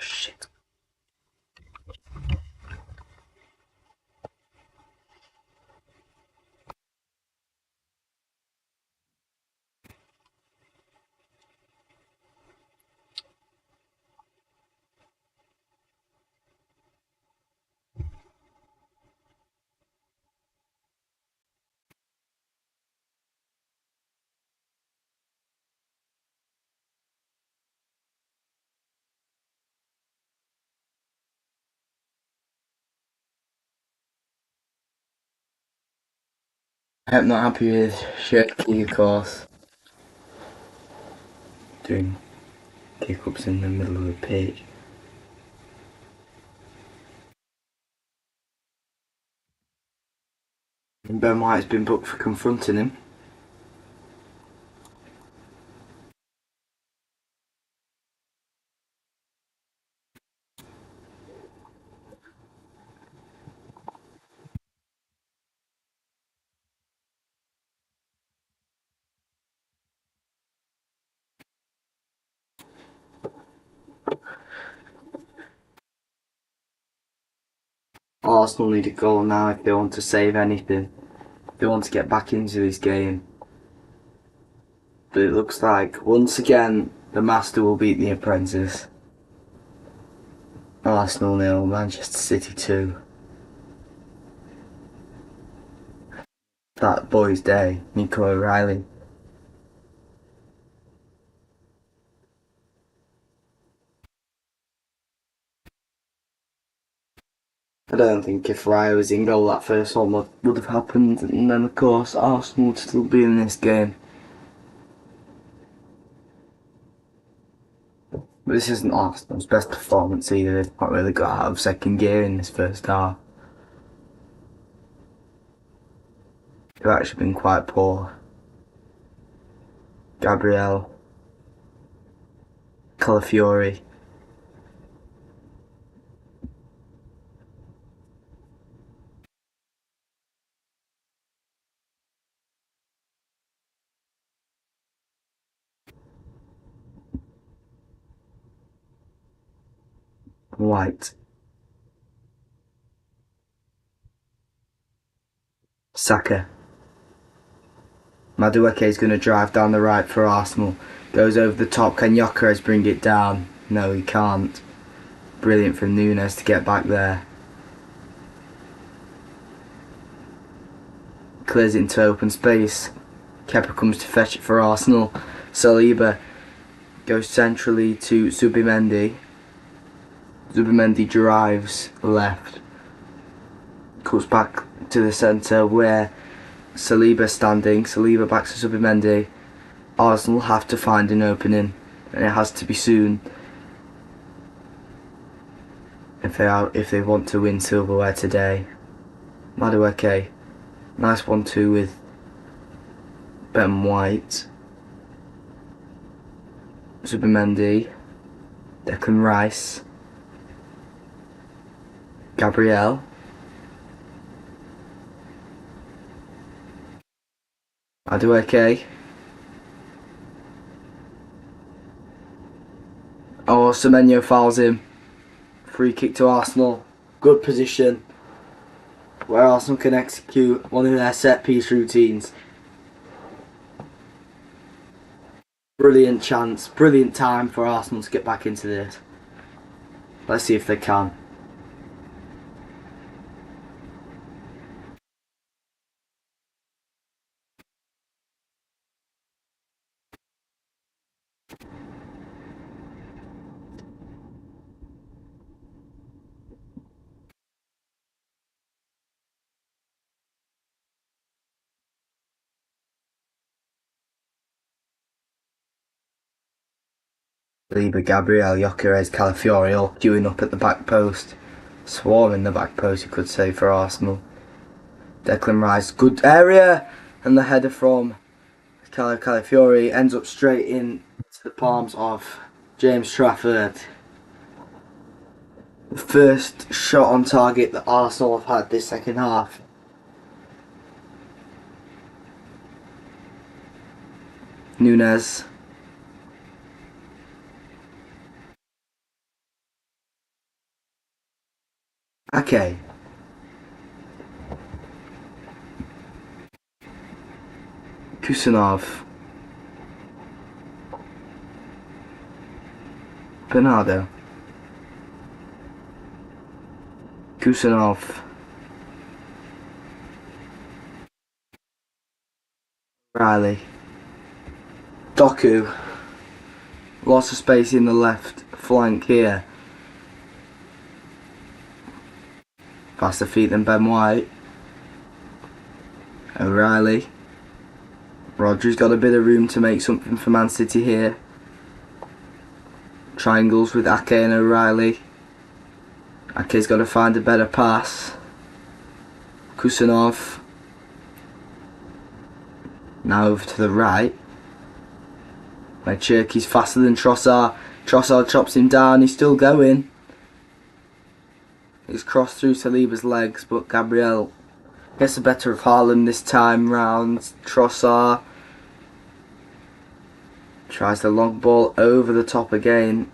Shit. I'm not happy with Shirky, of course. Doing Kick-ups in the middle of the pitch. And Ben White's been booked for confronting him. Arsenal need a goal now if they want to save anything. If they want to get back into this game. But it looks like, once again, the master will beat the apprentice. Arsenal 0, Manchester City 2. That boy's day, Nico O'Reilly. I don't think if Raya was in goal, that first one would have happened, and then of course Arsenal would still be in this game. But this isn't Arsenal's best performance either. They've not really got out of second gear in this first half. They've actually been quite poor. Gabriel, Calafiori. White. Saka. Madueke is going to drive down the right for Arsenal. Goes over the top. Can Gyökeres bring it down? No, he can't. Brilliant from Nunes to get back there. Clears it into open space. Kepa comes to fetch it for Arsenal. Saliba goes centrally to Zubimendi. Zubimendi drives left. Comes back to the centre where Saliba standing. Saliba back to Zubimendi. Arsenal have to find an opening, and it has to be soon if they want to win silverware today. Madueke, nice 1-2 with Ben White. Zubimendi, Declan Rice, Gabriel. Madueke. Oh, Semenyo fouls him. Free kick to Arsenal. Good position where Arsenal can execute one of their set piece routines. Brilliant chance, brilliant time for Arsenal to get back into this. Let's see if they can. Saliba, Gabriel, Gyökeres, Calafiori all queuing up at the back post. Swarming the back post, you could say, for Arsenal. Declan Rice, good area, and the header from Calafiori ends up straight in to the palms of James Trafford. The first shot on target that Arsenal have had this second half. Nunes. Okay. Kusanov. Bernardo. Kusanov. Riley. Doku. Lots of space in the left flank here. Faster feet than Ben White. O'Reilly. Rodri's got a bit of room to make something for Man City here. triangles with Ake and O'Reilly. Ake's got to find a better pass. Kusanov. Now over to the right. Where Cherky's faster than Trossard. Trossard chops him down, he's still going. He's crossed through Saliba's legs, but Gabriel gets the better of Haaland this time round. Trossard tries the long ball over the top again.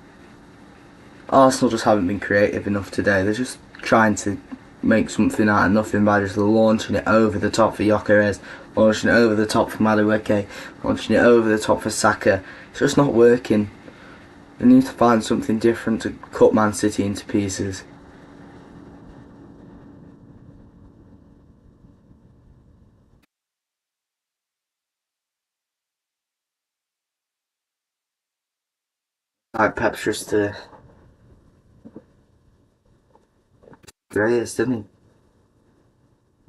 Arsenal just haven't been creative enough today. They're just trying to make something out of nothing by just launching it over the top for Gyökeres, launching it over the top for Madueke, launching it over the top for Saka. It's just not working. They need to find something different to cut Man City into pieces. Like Pep's just greatest, isn't he?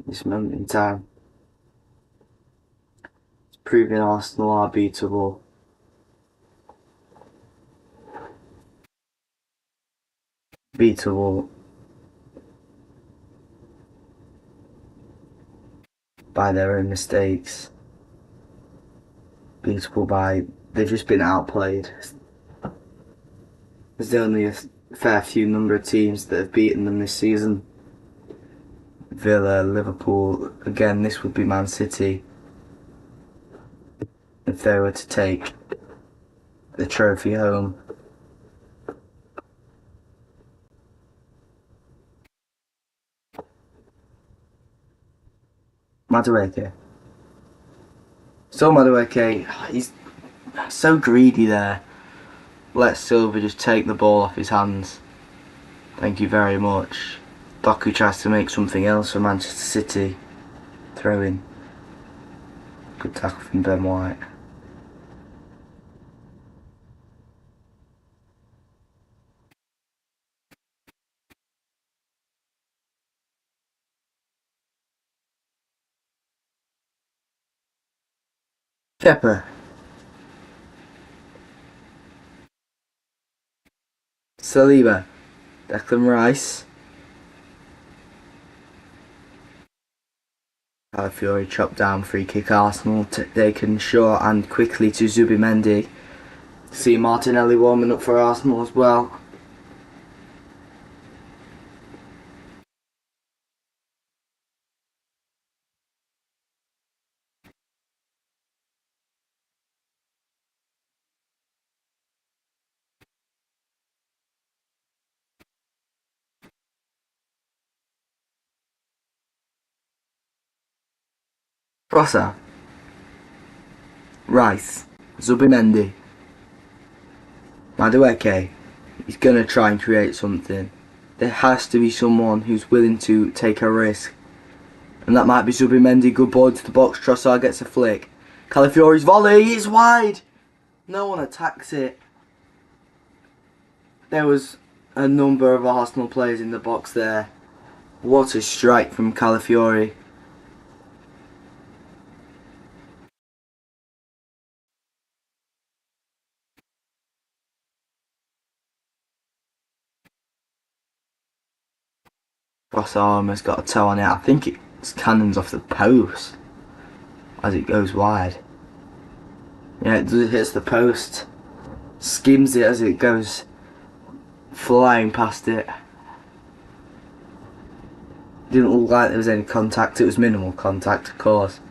This moment in time. It's proving Arsenal are beatable. Beatable by their own mistakes. Beatable by they've just been outplayed. There's only a fair few number of teams that have beaten them this season. Villa, Liverpool, again this would be Man City if they were to take the trophy home. Madueke. Still Madueke, he's so greedy there. Let Silva just take the ball off his hands. Thank you very much. Doku tries to make something else for Manchester City. Throw in. Good tackle from Ben White. Kepa. Saliba. Declan Rice. Calafiori chopped down, free kick Arsenal, taken short and quickly to Zubimendi. See Martinelli warming up for Arsenal as well. Trossard. Rice. Zubimendi. Madueke. He's going to try and create something. There has to be someone who's willing to take a risk. And that might be Zubimendi. Good ball to the box. Trossard gets a flick. Calafiori's volley is wide. No one attacks it. There was a number of Arsenal players in the box there. What a strike from Calafiori. Trossard almost got a toe on it. I think it's cannons off the post as it goes wide. Yeah, it hits the post, skims it as it goes flying past it. Didn't look like there was any contact. It was minimal contact, of course.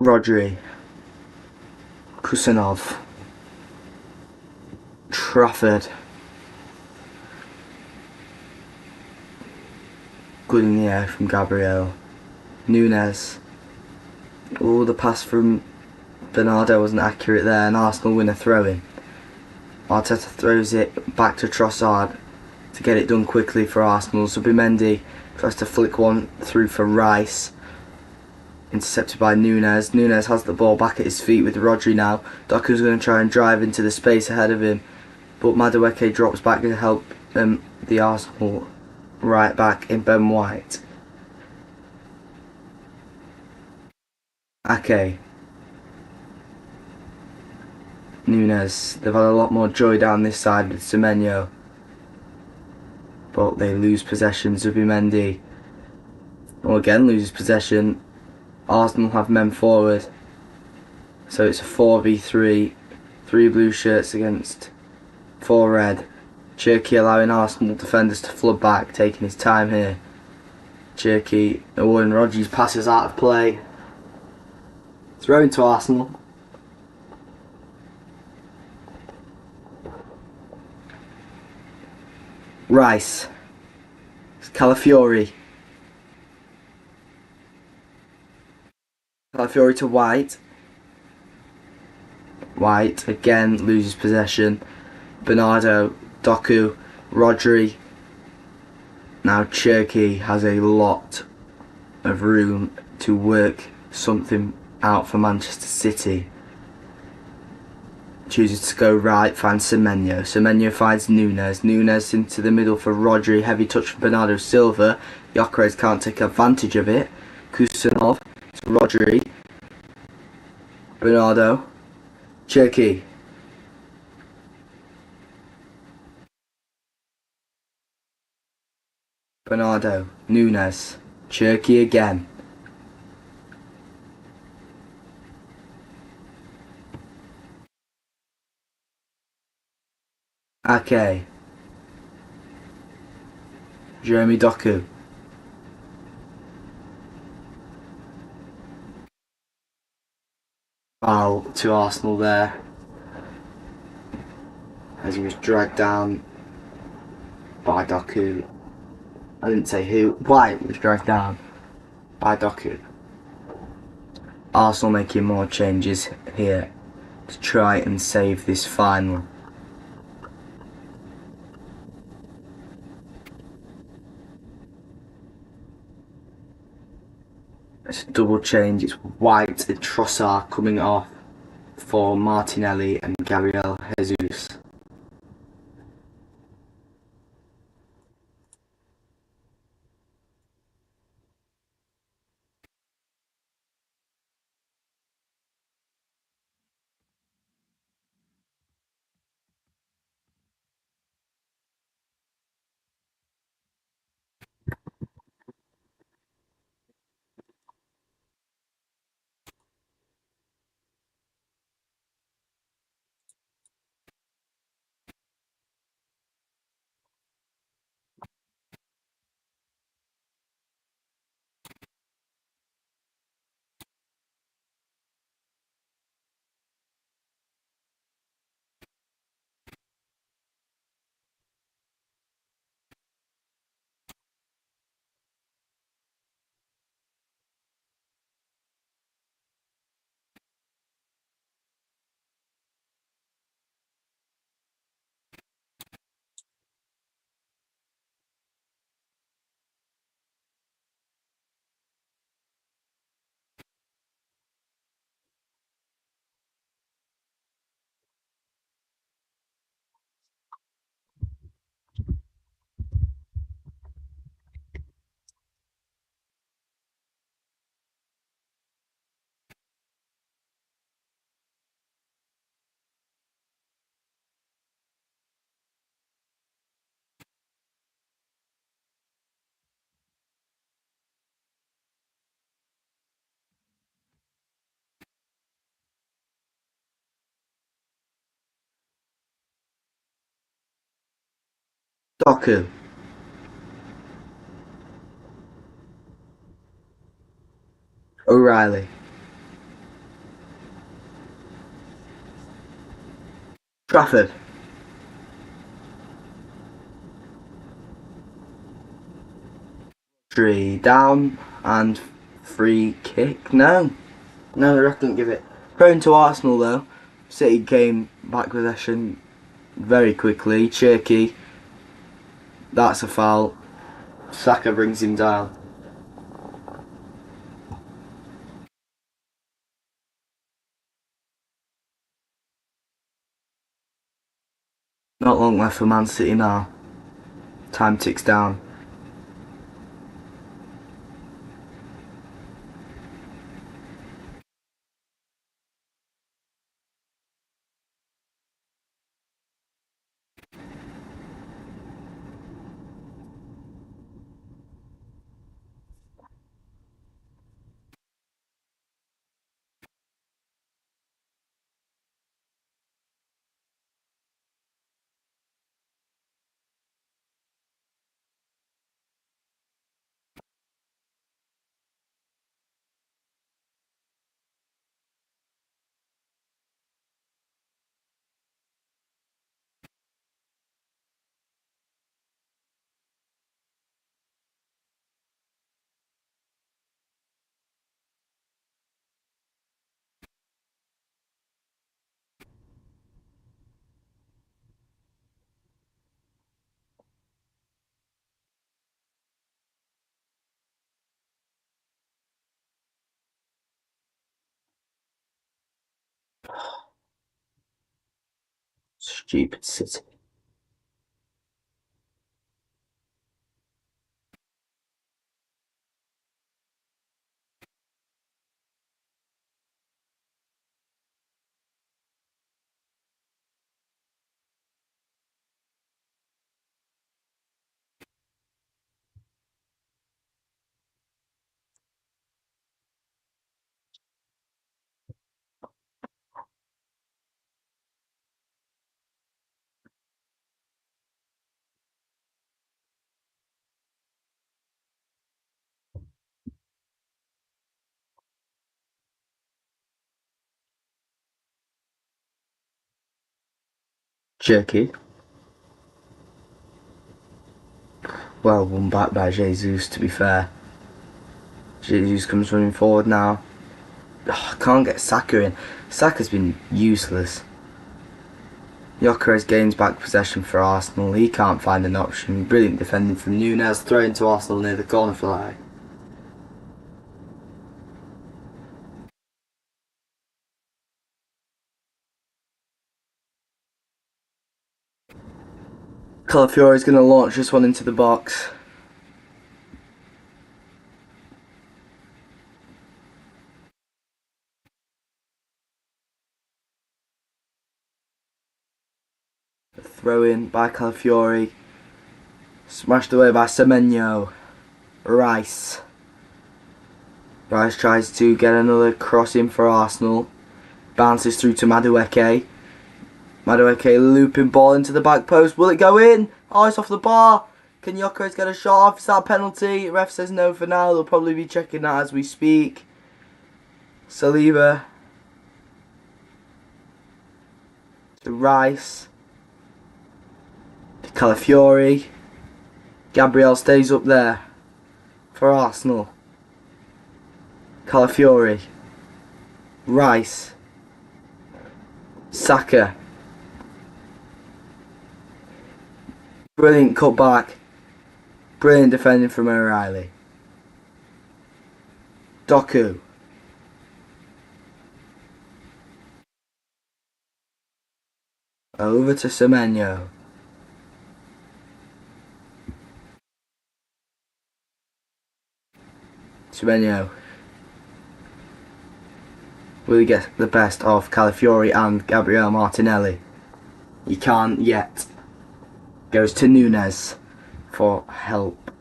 Rodri, Kusanov, Trafford. Good in the air from Gabriel. Nunes. Oh, the pass from Bernardo wasn't accurate there, and Arsenal win a throw-in. Arteta throws it back to Trossard to get it done quickly for Arsenal. Zubimendi tries to flick one through for Rice. Intercepted by Nunes. Nunes has the ball back at his feet with Rodri now. Doku's going to try and drive into the space ahead of him, but Madueke drops back to help the Arsenal right back in Ben White. Ake. Nunes. They've had a lot more joy down this side with Semenyo, but they lose possession. Zubimendi again loses possession. Arsenal have men forward, so it's a 4v3, 3 blue shirts against 4 red. Cherki allowing Arsenal defenders to flood back, taking his time here. Cherki, and Rodri's passes out of play. Throw into Arsenal. Rice. It's Calafiori. Calafiori to White. White again loses possession. Bernardo, Doku, Rodri. Now Cherki has a lot of room to work something out for Manchester City. Chooses to go right, finds Semenyo. Semenyo finds Nunes. Nunes into the middle for Rodri. Heavy touch from Bernardo Silva. Gyökeres can't take advantage of it. Kusanov to Rodri. Bernardo. Cherki. Bernardo. Nunes. Cherki again. Ake. Jeremy Doku. Foul to Arsenal there, as he was dragged down by Doku. I didn't say who. White was dragged down by Doku. Arsenal making more changes here to try and save this final. It's a double change. It's White and Trossard coming off for Martinelli and Gabriel Jesus. Doku. O'Reilly. Trafford. Rodri down and Free kick? No, the ref didn't give it. Thrown to Arsenal though. City came back possession very quickly. Cherky. That's a foul. Saka brings him down. Not long left for Man City now. Time ticks down. Stupid City. Cherky. Well won back by Jesus, to be fair. Jesus comes running forward now. Oh, can't get Saka in. Saka's been useless. Gyökeres gains back possession for Arsenal. He can't find an option. Brilliant defending from Núñez. Thrown to Arsenal near the corner flag. Calafiori's going to launch this one into the box. Throw in by Calafiori. Smashed away by Semenyo. Rice. Rice tries to get another cross in for Arsenal. Bounces through to Madueke. Madueke looping ball into the back post. Will it go in? Oh, it's off the bar. Can Gyökeres get a shot off? Is that a penalty? Ref says no for now. They'll probably be checking that as we speak. Saliba. To Rice. To Calafiori. Gabriel stays up there for Arsenal. Calafiori. Rice. Saka. Brilliant cutback. Brilliant defending from O'Reilly. Doku. Over to Semenyo. Semenyo. Will he get the best of Calafiori and Gabriel Martinelli? He can't yet. Goes to Núñez for help.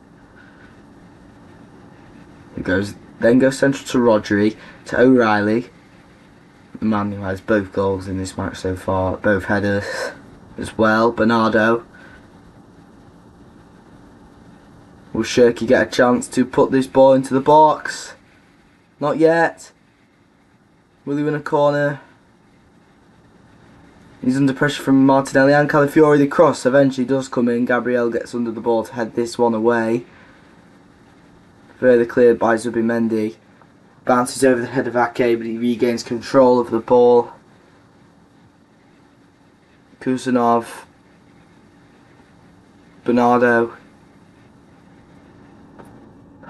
Then goes central to Rodri, to O'Reilly, the man who has both goals in this match so far, both headers as well. Bernardo. Will Cherky get a chance to put this ball into the box? Not yet. Will he win a corner? He's under pressure from Martinelli and Calafiori. The cross eventually does come in. Gabriel gets under the ball to head this one away. Further cleared by Zubimendi. Bounces over the head of Ake, but he regains control of the ball. Kusanov, Bernardo,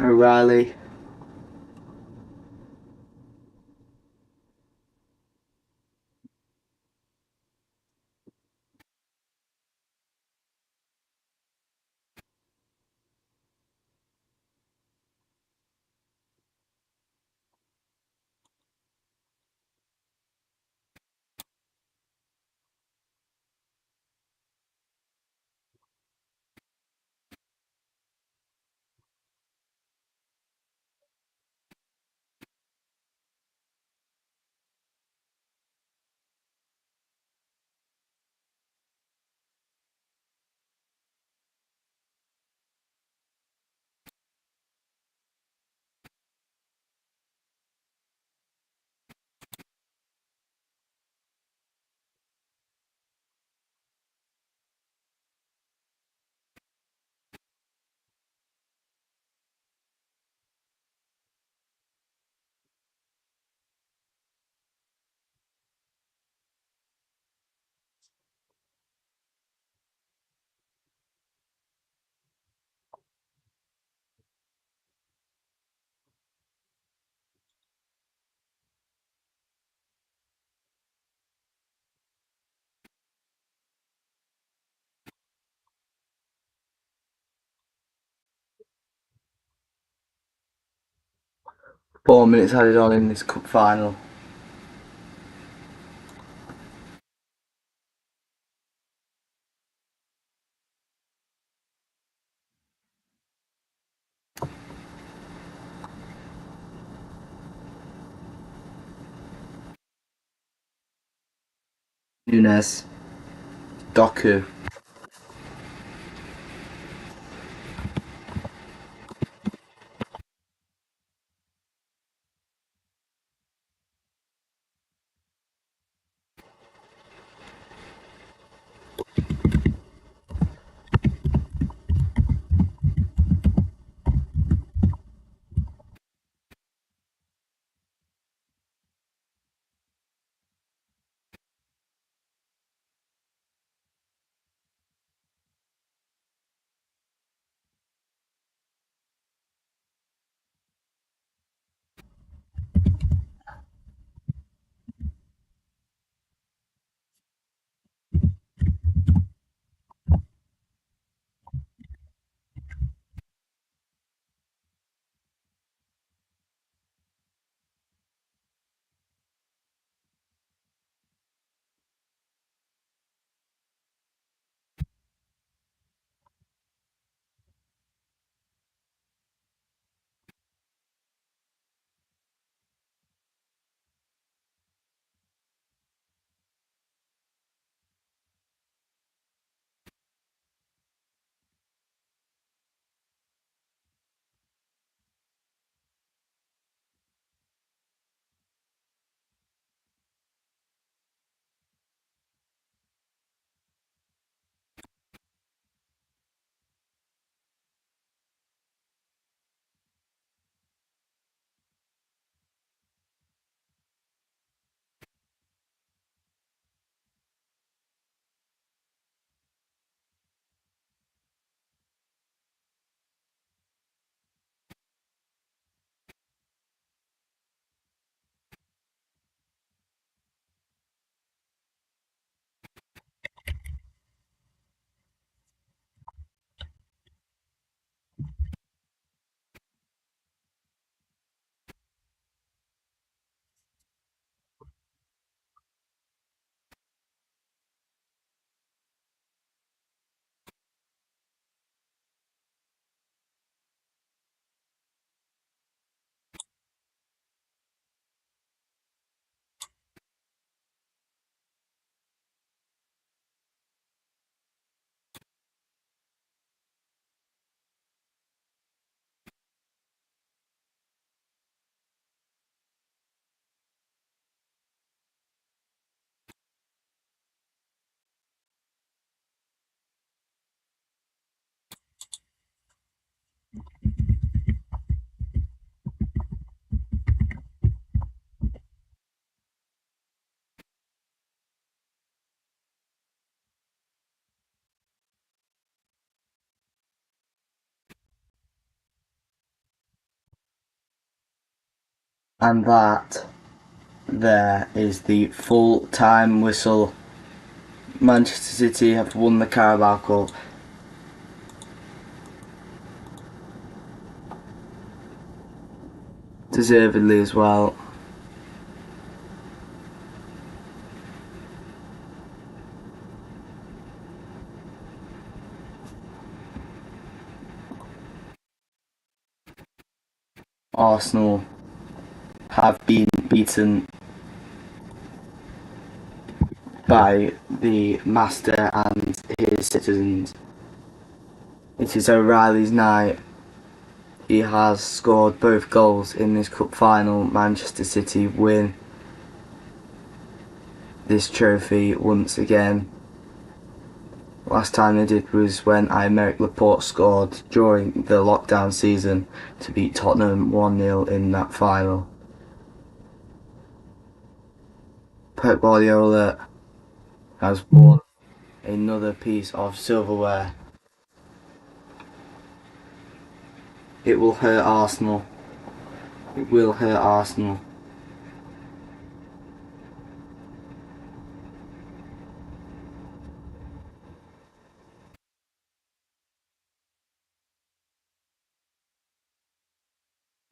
O'Reilly. Four minutes added on in this cup final. Nunes, Doku. And that there is the full time whistle. Manchester City have won the Carabao Cup. Deservedly as well. Arsenal have been beaten by the master and his citizens. It is O'Reilly's night. He has scored both goals in this cup final. Manchester City win this trophy once again. Last time they did was when Aymeric Laporte scored during the lockdown season to beat Tottenham 1-0 in that final. Pep Guardiola has won another piece of silverware. It will hurt Arsenal. It will hurt Arsenal.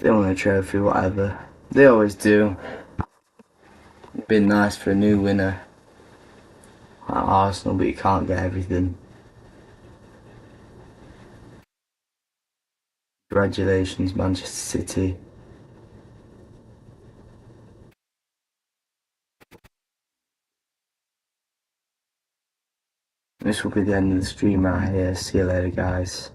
They won a trophy, whatever. They always do. It'd been nice for a new winner at Arsenal, but you can't get everything. Congratulations, Manchester City. This will be the end of the stream right here. See you later, guys.